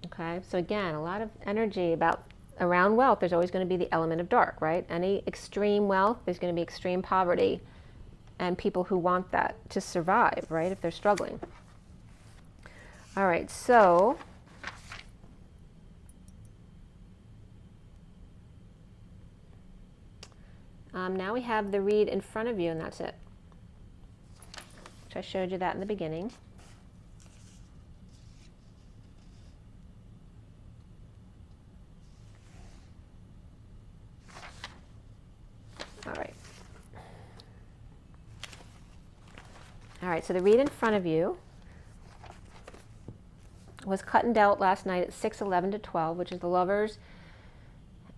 Okay, so again, a lot of energy around wealth. There's always going to be the element of dark, right? Any extreme wealth, there's going to be extreme poverty, and people who want that to survive, right, if they're struggling. All right, so now we have the read in front of you, and that's it. Which I showed you that in the beginning. All right. All right, so the read in front of you was cut and dealt last night at 6:11 to 12, which is the Lovers,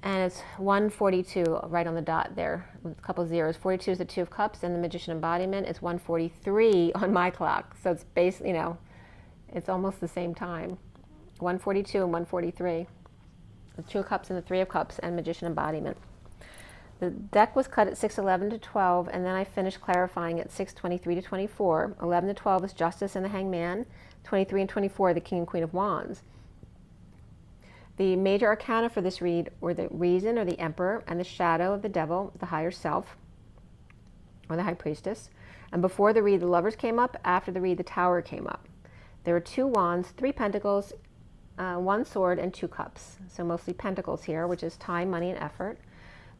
and it's 142 right on the dot there with a couple zeros. 42 is the Two of Cups, and the Magician embodiment is 143 on my clock. So it's basically, it's almost the same time. 142 and 143. The Two of Cups and the Three of Cups and Magician embodiment. The deck was cut at 6:11 to 12, and then I finished clarifying at 6:23 to 24. 11 to 12 is Justice and the Hangman. 23 and 24, the King and Queen of Wands. The major arcana for this read were the Reason, or the Emperor, and the Shadow of the Devil, the Higher Self, or the High Priestess. And before the read, the Lovers came up. After the read, the Tower came up. There were 2 Wands, 3 Pentacles, 1 Sword, and 2 Cups. So mostly Pentacles here, which is time, money, and effort.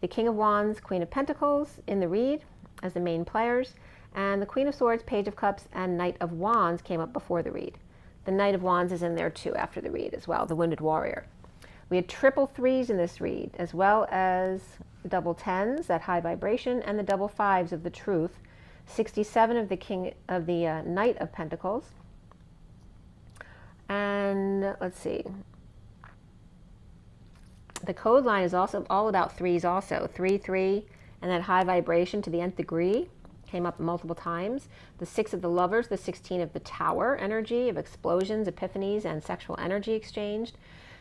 The King of Wands, Queen of Pentacles in the read as the main players, and the Queen of Swords, Page of Cups, and Knight of Wands came up before the read. The Knight of Wands is in there too after the read as well, the Wounded Warrior. We had triple 3s in this read, as well as double 10s, that high vibration, and the double 5s of the Truth. 67 of the Knight of Pentacles. And let's see. The code line is also all about 3s also. 3, 3, and that high vibration to the nth degree came up multiple times. The 6 of the Lovers, the 16 of the Tower energy of explosions, epiphanies, and sexual energy exchanged.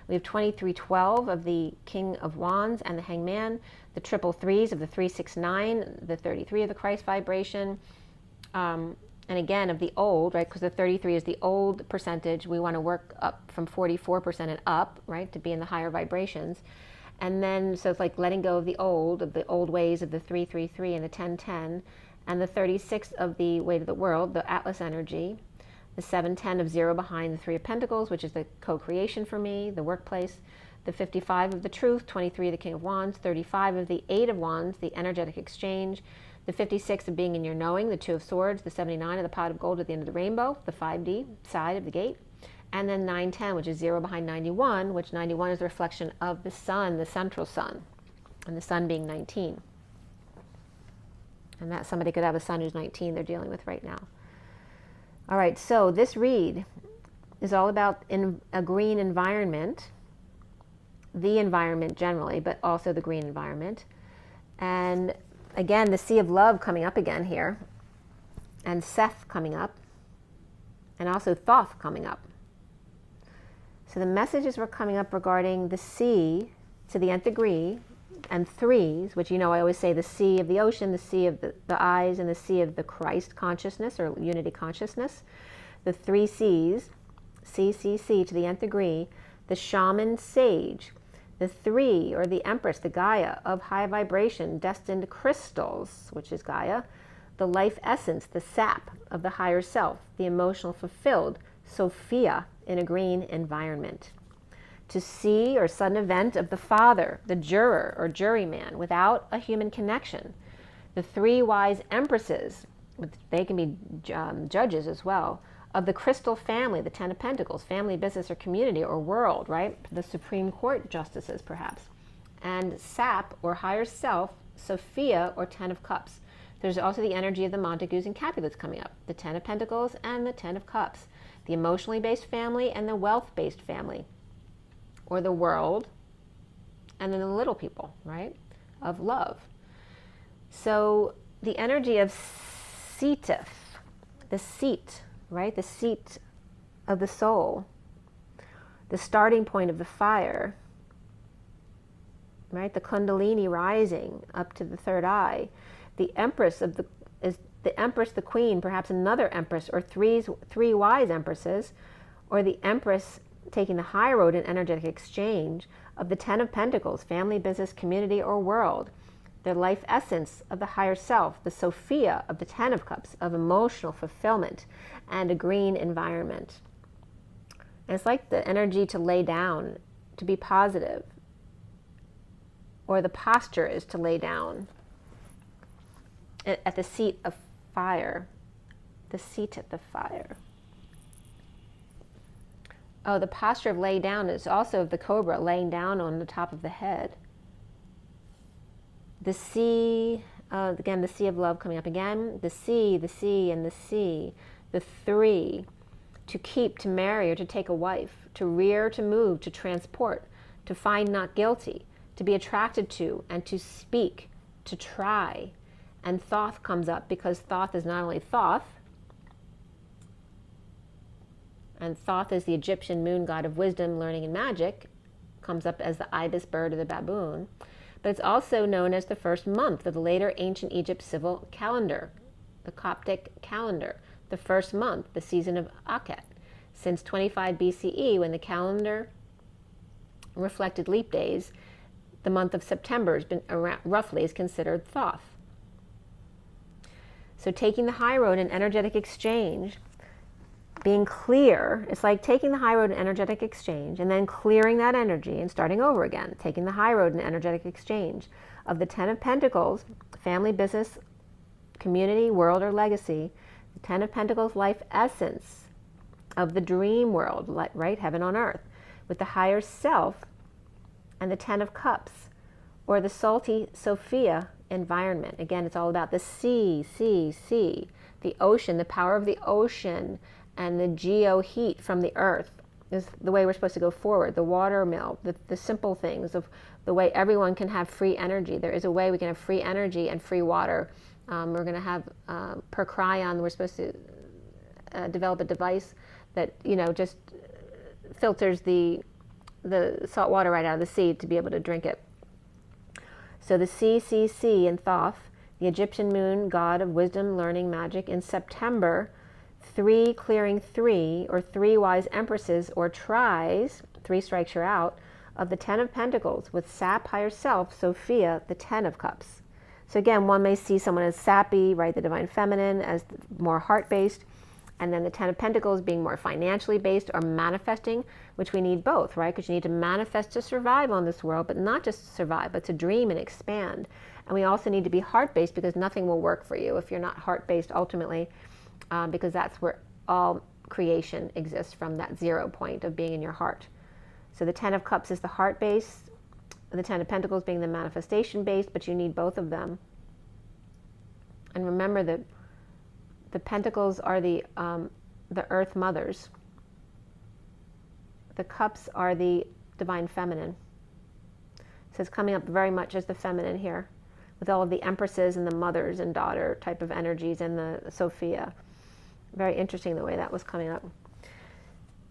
We have 2312 of the King of Wands and the Hangman, the triple 3s of the 369, the 33 of the Christ vibration, and again of the old, right, because the 33 is the old percentage. We want to work up from 44% and up, right, to be in the higher vibrations. And then, so it's like letting go of the old ways of the 333 and the 1010, and the 36 of the Weight of the World, the Atlas energy, the 710 of Zero behind the 3 of Pentacles, which is the co-creation for me, the workplace, the 55 of the Truth, 23 of the King of Wands, 35 of the 8 of Wands, the energetic exchange, the 56 of being in your knowing, the 2 of Swords, the 79 of the Pot of Gold at the end of the rainbow, the 5D side of the gate, and then 910, which is 0 behind 91, which 91 is the reflection of the sun, the central sun, and the sun being 19. And that somebody could have a sun who's 19 they're dealing with right now. All right, so this read is all about in a green environment, the environment generally, but also the green environment. And again, the Sea of Love coming up again here, and Seth coming up, and also Thoth coming up. So the messages were coming up regarding the sea to the nth degree, and threes, which, you know, I always say the sea of the ocean, the sea of the eyes, and the sea of the Christ consciousness or unity consciousness. The three C's, C, C, C to the nth degree, the shaman sage, the three, or the empress, the Gaia of high vibration, destined crystals, which is Gaia, the life essence, the sap of the higher self, the emotional fulfilled, Sophia in a green environment. To see or sudden event of the father, the juror or juryman, without a human connection. The three wise empresses, they can be judges as well, of the crystal family, the Ten of Pentacles, family, business, or community, or world, right? The Supreme Court justices, perhaps. And sap, or higher self, Sophia, or Ten of Cups. There's also the energy of the Montagues and Capulets coming up, the Ten of Pentacles and the Ten of Cups, the emotionally based family and the wealth-based family, or the world, and then the little people, right, of love. So the energy of Seatif, the seat, right, the seat of the soul, the starting point of the fire, right, the Kundalini rising up to the third eye, the empress of the is the empress, the queen, perhaps another empress, or three wise empresses, or the empress taking the high road in energetic exchange of the Ten of Pentacles, family, business, community, or world, the life essence of the higher self, the Sophia of the Ten of Cups, of emotional fulfillment and a green environment. And it's like the energy to lay down, to be positive, or the posture is to lay down at the seat of fire, the seat at the fire. Oh, the posture of lay down is also of the cobra, laying down on the top of the head. The sea, again, the sea of love coming up again. The sea, and the sea. The three, to keep, to marry, or to take a wife. To rear, to move, to transport. To find not guilty. To be attracted to, and to speak. To try. And Thoth comes up because Thoth is not only Thoth, and Thoth is the Egyptian moon god of wisdom, learning, and magic, comes up as the ibis bird or the baboon, but it's also known as the first month of the later ancient Egypt civil calendar, the Coptic calendar, the first month, the season of Akhet, since 25 BCE, when the calendar reflected leap days. The month of September has been roughly is considered Thoth. So taking the high road in energetic exchange, being clear, it's like taking the high road in energetic exchange and then clearing that energy and starting over again, taking the high road in energetic exchange of the Ten of Pentacles, family, business, community, world, or legacy, the Ten of Pentacles, life essence of the dream world, right, heaven on earth, with the higher self, and the Ten of Cups, or the salty Sophia environment. Again, it's all about the sea, the ocean, the power of the ocean, and the geo heat from the earth is the way we're supposed to go forward. The water mill, the simple things of the way everyone can have free energy. There is a way we can have free energy and free water. We're going to have per cryon. We're supposed to develop a device that, you know, just filters the salt water right out of the sea to be able to drink it. So the C in Thoth, the Egyptian moon god of wisdom, learning, magic, in September, three clearing three, or three wise empresses, or tries, three strikes you're out, of the Ten of Pentacles, with sap, higher self, Sophia, the Ten of Cups. So again, one may see someone as sappy, right, the divine feminine, as more heart-based, and then the Ten of Pentacles being more financially based or manifesting, which we need both, right? Because you need to manifest to survive on this world, but not just to survive, but to dream and expand. And we also need to be heart-based, because nothing will work for you if you're not heart-based ultimately, because that's where all creation exists, from that 0 point of being in your heart. So the Ten of Cups is the heart-based, the Ten of Pentacles being the manifestation-based, but you need both of them. And remember that the Pentacles are the Earth Mothers. The Cups are the Divine Feminine. So it's coming up very much as the feminine here, with all of the Empresses and the mothers and daughter type of energies, and the Sophia. Very interesting the way that was coming up.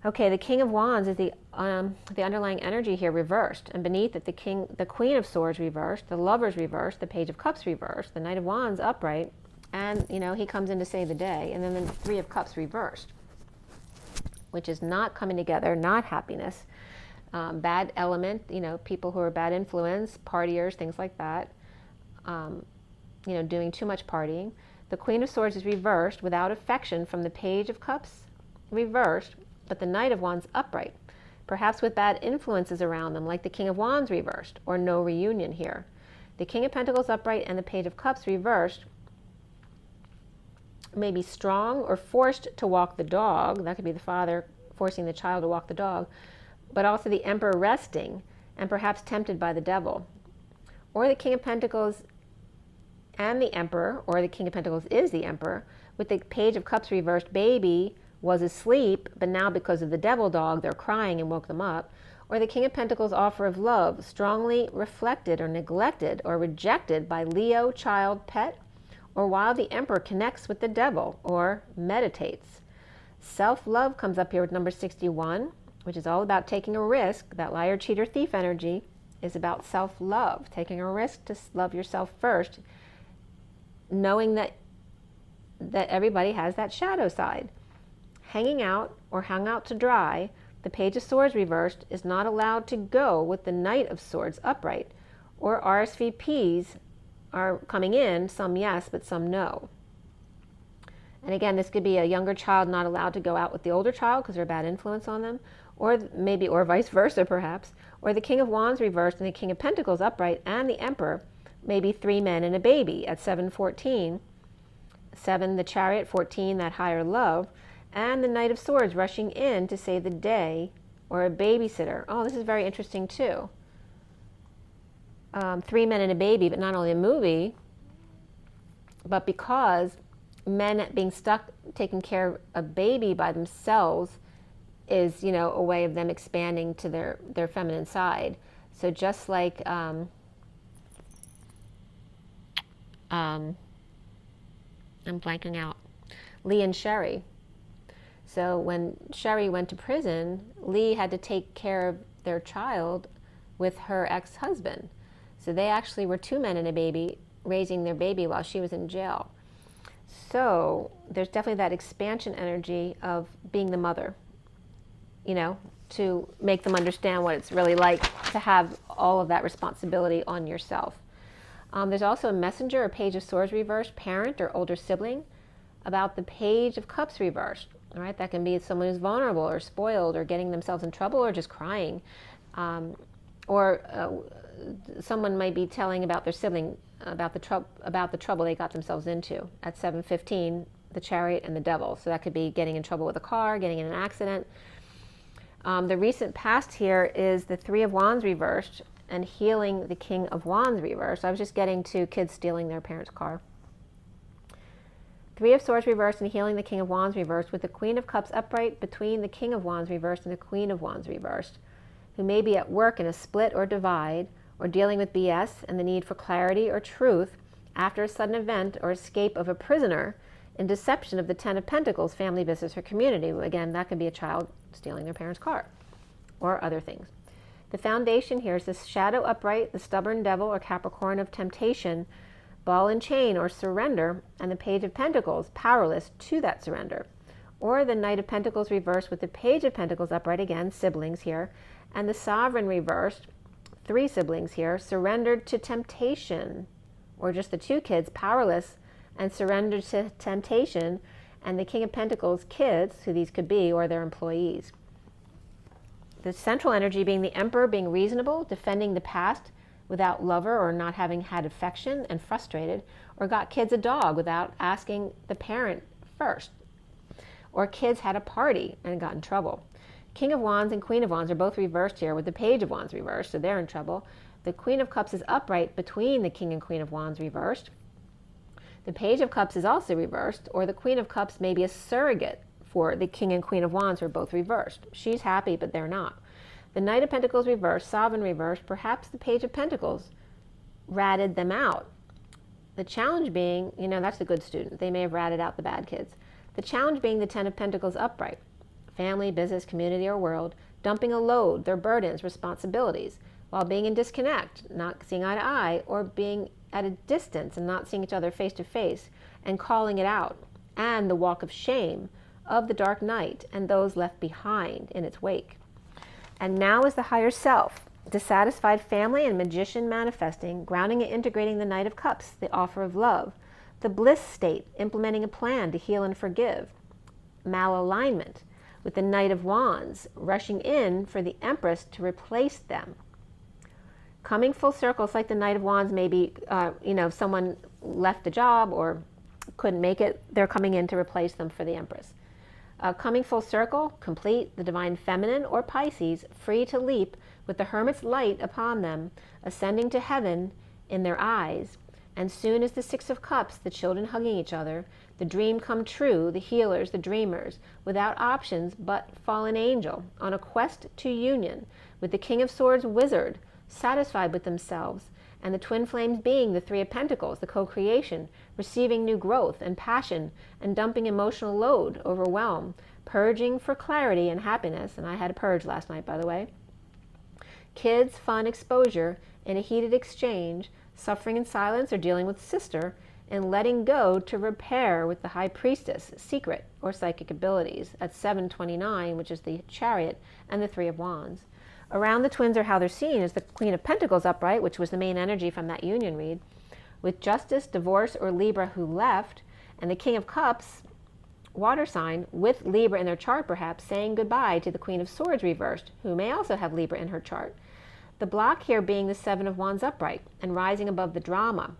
Okay, the King of Wands is the underlying energy here reversed, and beneath it the Queen of Swords reversed, the Lovers reversed, the Page of Cups reversed, the Knight of Wands upright, and he comes in to save the day, and then the Three of Cups reversed, which is not coming together, not happiness, bad element, people who are bad influence, partiers, things like that, doing too much partying. The Queen of Swords is reversed without affection from the Page of Cups reversed, but the Knight of Wands upright, perhaps with bad influences around them, like the King of Wands reversed, or no reunion here. The King of Pentacles upright and the Page of Cups reversed may be strong or forced to walk the dog. That could be the father forcing the child to walk the dog, but also the Emperor resting and perhaps tempted by the devil. Or the King of Pentacles and the Emperor, or the King of Pentacles is the Emperor, with the Page of Cups reversed, baby was asleep, but now because of the devil dog, they're crying and woke them up. Or the King of Pentacles offer of love, strongly reflected or neglected or rejected by Leo, child, pet, or while the Emperor connects with the devil or meditates. Self-love comes up here with number 61, which is all about taking a risk. That liar, cheater, thief energy is about self-love, taking a risk to love yourself first, knowing that everybody has that shadow side. Hanging out or hung out to dry, the Page of Swords reversed is not allowed to go with the Knight of Swords upright, or RSVPs are coming in, some yes, but some no. And again, this could be a younger child not allowed to go out with the older child because they're a bad influence on them, or vice versa perhaps, or the King of Wands reversed and the King of Pentacles upright and the Emperor, maybe 3 men and a baby at 7:14, 7 the Chariot, 14 that higher love, and the Knight of Swords rushing in to save the day, or a babysitter. Oh, this is very interesting too. 3 men and a baby, but not only a movie, but because men being stuck taking care of a baby by themselves is, a way of them expanding to their feminine side. So just like I'm blanking out, Lee and Sherry. So when Sherry went to prison, Lee had to take care of their child with her ex-husband. So they actually were 2 men and a baby raising their baby while she was in jail. So there's definitely that expansion energy of being the mother, to make them understand what it's really like to have all of that responsibility on yourself. There's also a messenger, a Page of Swords reversed, parent or older sibling, about the Page of Cups reversed. All right, that can be someone who's vulnerable or spoiled or getting themselves in trouble or just crying. Or someone might be telling about their sibling about the trouble they got themselves into at 7:15, the Chariot and the Devil. So that could be getting in trouble with a car, getting in an accident. The recent past here is the Three of Wands reversed and healing the King of Wands reversed. I was just getting to kids stealing their parents' car. Three of Swords reversed and healing the King of Wands reversed, with the Queen of Cups upright between the King of Wands reversed and the Queen of Wands reversed, who may be at work in a split or divide, or dealing with BS and the need for clarity or truth after a sudden event or escape of a prisoner in deception of the Ten of Pentacles, family, business, or community. Again, that could be a child stealing their parents' car or other things. The foundation here is the Shadow upright, the stubborn Devil or Capricorn of temptation, ball and chain or surrender, and the Page of Pentacles, powerless to that surrender. Or the Knight of Pentacles reversed with the Page of Pentacles upright, again, siblings here, and the Sovereign reversed, 3 siblings here, surrendered to temptation, or just the 2 kids, powerless and surrendered to temptation, and the King of Pentacles, kids, who these could be, or their employees. The central energy being the Emperor, being reasonable, defending the past without lover or not having had affection and frustrated, or got kids a dog without asking the parent first, or kids had a party and got in trouble. King of Wands and Queen of Wands are both reversed here, with the Page of Wands reversed, so they're in trouble. The Queen of Cups is upright between the King and Queen of Wands reversed. The Page of Cups is also reversed, or the Queen of Cups may be a surrogate for the King and Queen of Wands, who are both reversed. She's happy, but they're not. The Knight of Pentacles reversed, Sovereign reversed, perhaps the Page of Pentacles ratted them out. The challenge being, that's the good student. They may have ratted out the bad kids. The challenge being the Ten of Pentacles upright. family, business, community, or world, dumping a load, their burdens, responsibilities, while being in disconnect, not seeing eye to eye, or being at a distance and not seeing each other face to face, and calling it out, and the walk of shame of the dark night and those left behind in its wake. And now is the higher self, dissatisfied family and magician manifesting, grounding and integrating the Knight of Cups, the offer of love, the bliss state, implementing a plan to heal and forgive, malalignment, with the Knight of Wands, rushing in for the Empress to replace them. Coming full circle, it's like the Knight of Wands, maybe, someone left the job or couldn't make it, they're coming in to replace them for the Empress. Coming full circle, complete, the Divine Feminine or Pisces, free to leap with the Hermit's light upon them, ascending to heaven in their eyes. And soon as the Six of Cups, the children hugging each other, the dream come true, the healers, the dreamers, without options but fallen angel, on a quest to union, with the King of Swords wizard, satisfied with themselves, and the twin flames being the Three of Pentacles, the co-creation, receiving new growth and passion, and dumping emotional load, overwhelm, purging for clarity and happiness, and I had a purge last night, by the way. Kids, fun, exposure, in a heated exchange, suffering in silence or dealing with sister, and letting go to repair with the High Priestess, secret or psychic abilities, at 729, which is the Chariot, and the Three of Wands. Around the twins, or how they're seen, is the Queen of Pentacles upright, which was the main energy from that union read, with Justice, Divorce, or Libra who left, and the King of Cups, water sign, with Libra in their chart perhaps, saying goodbye to the Queen of Swords reversed, who may also have Libra in her chart. The block here being the Seven of Wands upright, and rising above the drama,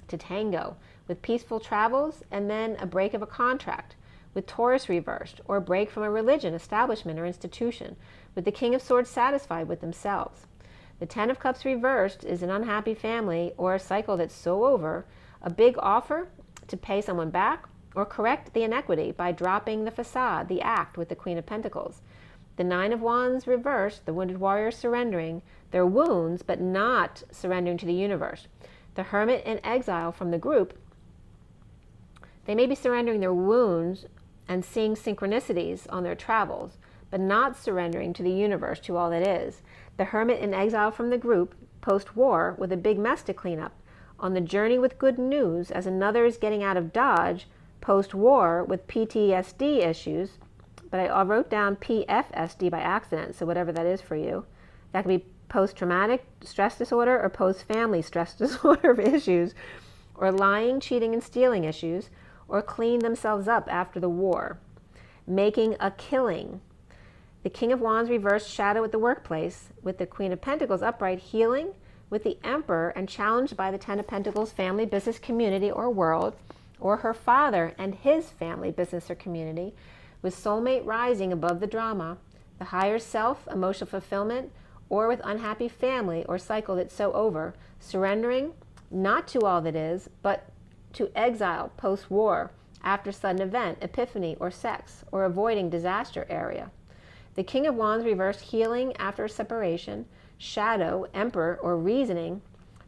to tango, with peaceful travels, and then a break of a contract, with Taurus reversed, or a break from a religion, establishment, or institution, with the King of Swords satisfied with themselves. The Ten of Cups reversed is an unhappy family or a cycle that's so over, a big offer to pay someone back or correct the inequity by dropping the facade, the act, with the Queen of Pentacles. The Nine of Wands reversed, the wounded warrior surrendering their wounds but not surrendering to the universe. The Hermit in exile from the group, they may be surrendering their wounds and seeing synchronicities on their travels, but not surrendering to the universe, to all that is. The Hermit in exile from the group, post-war, with a big mess to clean up, on the journey with good news, as another is getting out of Dodge, post-war, with PTSD issues, but I wrote down PFSD by accident, so whatever that is for you. That could be post-traumatic stress disorder or post-family stress disorder issues, or lying, cheating, and stealing issues, or clean themselves up after the war. Making a killing. The King of Wands reversed, shadow at the workplace, with the Queen of Pentacles upright, healing, with the Emperor, and challenged by the Ten of Pentacles, family, business, community, or world, or her father and his family, business, or community, with soulmate rising above the drama, the higher self, emotional fulfillment, or with unhappy family or cycle that's so over, surrendering not to all that is, but to exile post-war, after sudden event, epiphany, or sex, or avoiding disaster area. The King of Wands reversed, healing after separation, shadow, Emperor, or reasoning,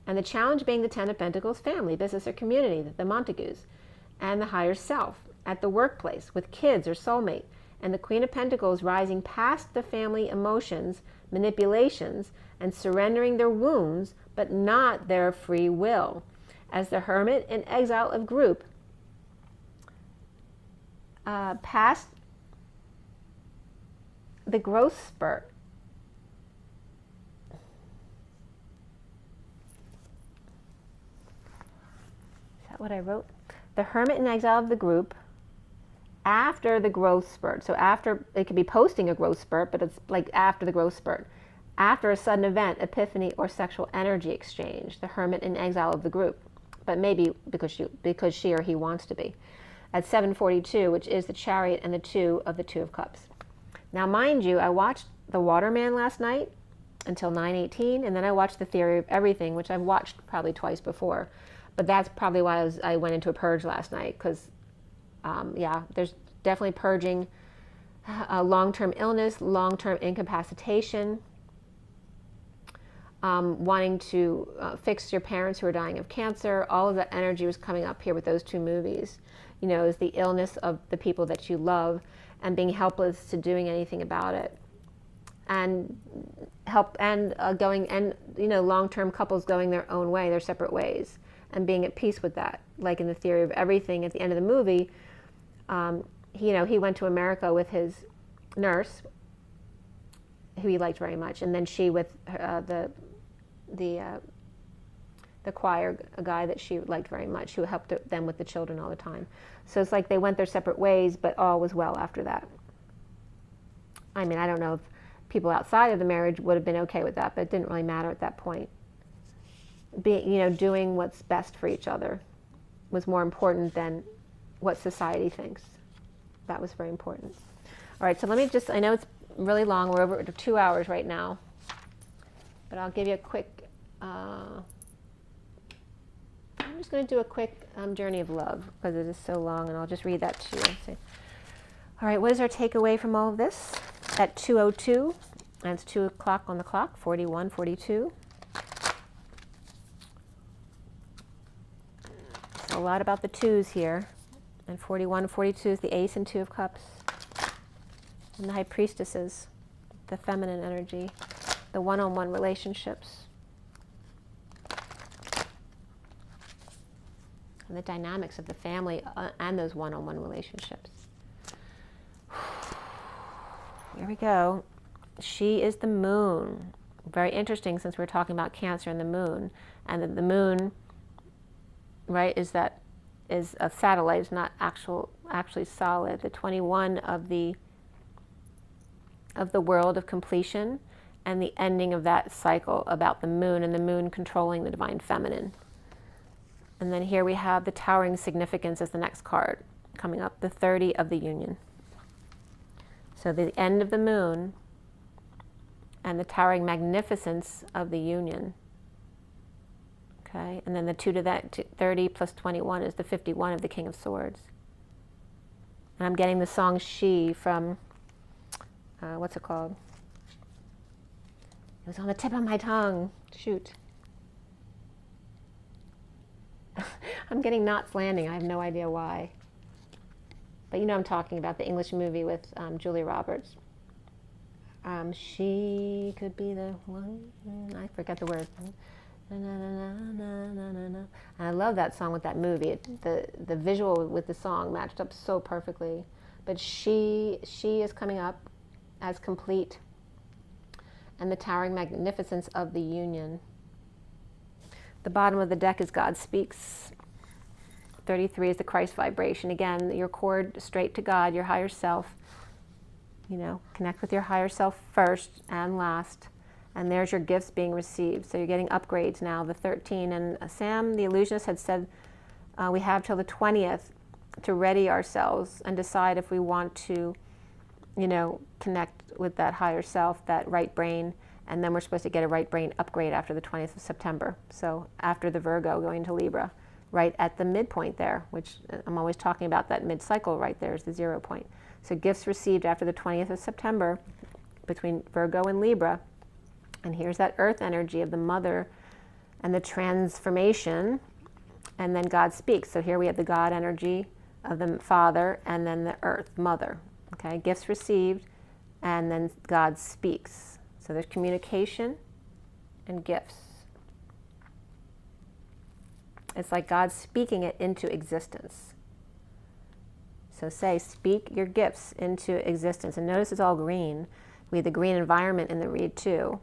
and the challenge being the Ten of Pentacles, family, business, or community, the Montagues, and the higher self, at the workplace, with kids or soulmate, and the Queen of Pentacles rising past the family emotions, manipulations, and surrendering their wounds, but not their free will, as the Hermit in exile of group, past the growth spurt. Is that what I wrote? The Hermit in exile of the group after the growth spurt. So after, it could be posting a growth spurt, but it's like after the growth spurt. After a sudden event, epiphany, or sexual energy exchange. The Hermit in exile of the group. But maybe because she or he wants to be. At 742, which is the Chariot and the Two of Cups. Now, mind you, I watched The Waterman last night until 9:18, and then I watched The Theory of Everything, which I've watched probably twice before. But that's probably why I went into a purge last night, because, there's definitely purging long-term illness, long-term incapacitation, wanting to fix your parents who are dying of cancer. All of that energy was coming up here with those two movies. Is the illness of the people that you love. and being helpless to doing anything about it. And going, and long-term couples going their own way, their separate ways, and being at peace with that. Like in the Theory of Everything, at the end of the movie, he went to America with his nurse, who he liked very much, and then she with the choir guy that she liked very much, who helped them with the children all the time. So it's like they went their separate ways, but all was well after that. I mean, I don't know if people outside of the marriage would have been okay with that, but it didn't really matter at that point. Doing what's best for each other was more important than what society thinks. That was very important. All right, so let me just, I know it's really long, we're over 2 hours right now, but I'll give you a quick, I'm just going to do a quick journey of love, because it is so long, and I'll just read that to you. See. All right, what is our takeaway from all of this? At 2:02, and it's 2 o'clock on the clock, 41, 42. So a lot about the twos here. And 41, 42 is the Ace and Two of Cups. And the High Priestesses, the feminine energy, the one-on-one relationships. And the dynamics of the family and those one-on-one relationships. Here we go. She is the moon. Very interesting, since we're talking about Cancer and the moon. And the moon, right, is a satellite. It's not actually solid. The 21 of the world of completion, and the ending of that cycle about the moon, and the moon controlling the divine feminine. And then here we have the towering significance as the next card coming up, the 30 of the union. So the end of the moon and the towering magnificence of the union. Okay, and then the 2 to that, 30 plus 21 is the 51 of the King of Swords. And I'm getting the song She from, what's it called? It was on the tip of my tongue. Shoot. I'm getting Knots Landing. I have no idea why. But I'm talking about the English movie with Julia Roberts. She could be the one. I forget the words. And I love that song with that movie. The visual with the song matched up so perfectly. But she is coming up as complete, and the towering magnificence of the union. The bottom of the deck is God Speaks. 33 is the Christ vibration. Again, your cord straight to God, your higher self. Connect with your higher self first and last. And there's your gifts being received. So you're getting upgrades now, the 13. And Sam, the illusionist, had said we have till the 20th to ready ourselves and decide if we want to, connect with that higher self, that right brain. And then we're supposed to get a right brain upgrade after the 20th of September. So after the Virgo going to Libra, right at the midpoint there, which I'm always talking about, that mid-cycle right there is the 0 point. So gifts received after the 20th of September between Virgo and Libra. And here's that earth energy of the mother and the transformation. And then God speaks. So here we have the God energy of the father, and then the earth, mother. Okay, gifts received, and then God speaks. So there's communication and gifts. It's like God speaking it into existence. So speak your gifts into existence. And notice it's all green. We have the green environment in the read too.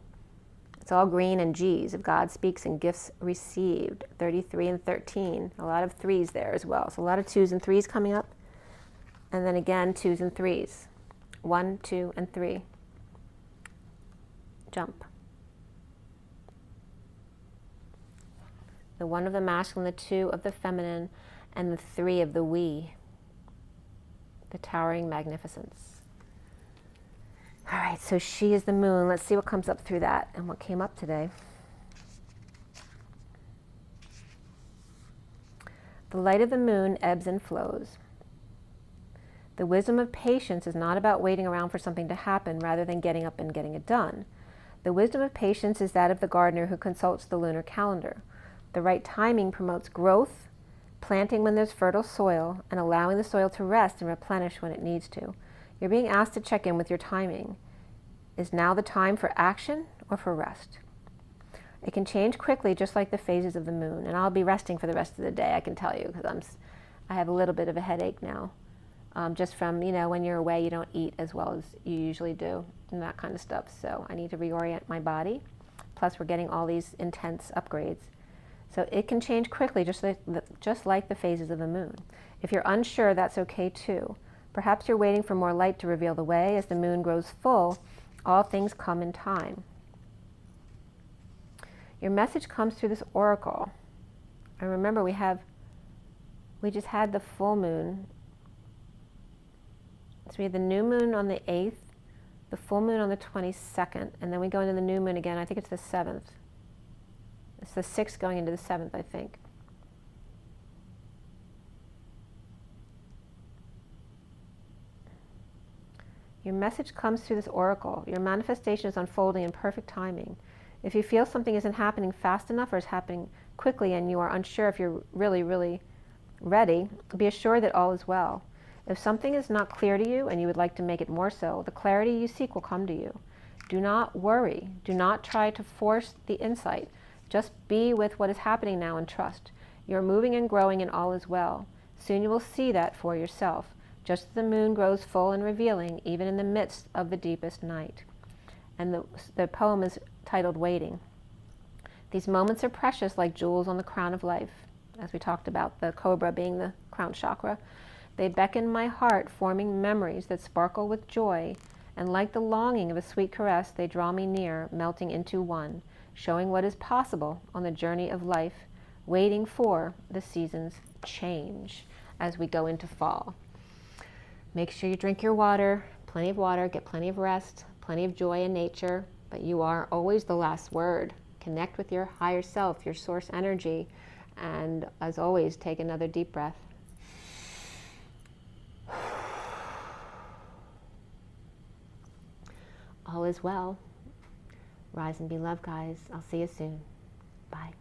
It's all green and G's of God speaks and gifts received. 33 and 13. A lot of threes there as well. So a lot of 2s and 3s coming up. And then again, 2s and 3s. 1, 2, and 3. Jump. The 1 of the masculine, the 2 of the feminine, and the 3 of the we. The towering magnificence. All right, so she is the moon. Let's see what comes up through that and what came up today. The light of the moon ebbs and flows. The wisdom of patience is not about waiting around for something to happen rather than getting up and getting it done. The wisdom of patience is that of the gardener who consults the lunar calendar. The right timing promotes growth, planting when there's fertile soil, and allowing the soil to rest and replenish when it needs to. You're being asked to check in with your timing. Is now the time for action or for rest? It can change quickly, just like the phases of the moon. And I'll be resting for the rest of the day, I can tell you, because I have a little bit of a headache now. Just from, when you're away, you don't eat as well as you usually do, and that kind of stuff. So I need to reorient my body. Plus, we're getting all these intense upgrades. So it can change quickly, just like the phases of the moon. If you're unsure, that's okay too. Perhaps you're waiting for more light to reveal the way. As the moon grows full, all things come in time. Your message comes through this oracle. And remember, we just had the full moon. So we had the new moon on the 8th, the full moon on the 22nd, and then we go into the new moon again. I think it's the 7th. It's the 6th going into the 7th, I think. Your message comes through this oracle. Your manifestation is unfolding in perfect timing. If you feel something isn't happening fast enough or is happening quickly and you are unsure if you're really, really ready, be assured that all is well. If something is not clear to you and you would like to make it more so, the clarity you seek will come to you. Do not worry. Do not try to force the insight. Just be with what is happening now and trust. You are moving and growing and all is well. Soon you will see that for yourself, just as the moon grows full and revealing, even in the midst of the deepest night. And the poem is titled Waiting. These moments are precious, like jewels on the crown of life, as we talked about, the cobra being the crown chakra. They beckon my heart, forming memories that sparkle with joy, and like the longing of a sweet caress, they draw me near, melting into one, showing what is possible on the journey of life, waiting for the seasons change as we go into fall. Make sure you drink your water, plenty of water, get plenty of rest, plenty of joy in nature, but you are always the last word. Connect with your higher self, your source energy, and as always, take another deep breath. All is well. Rise and be loved, guys. I'll see you soon. Bye.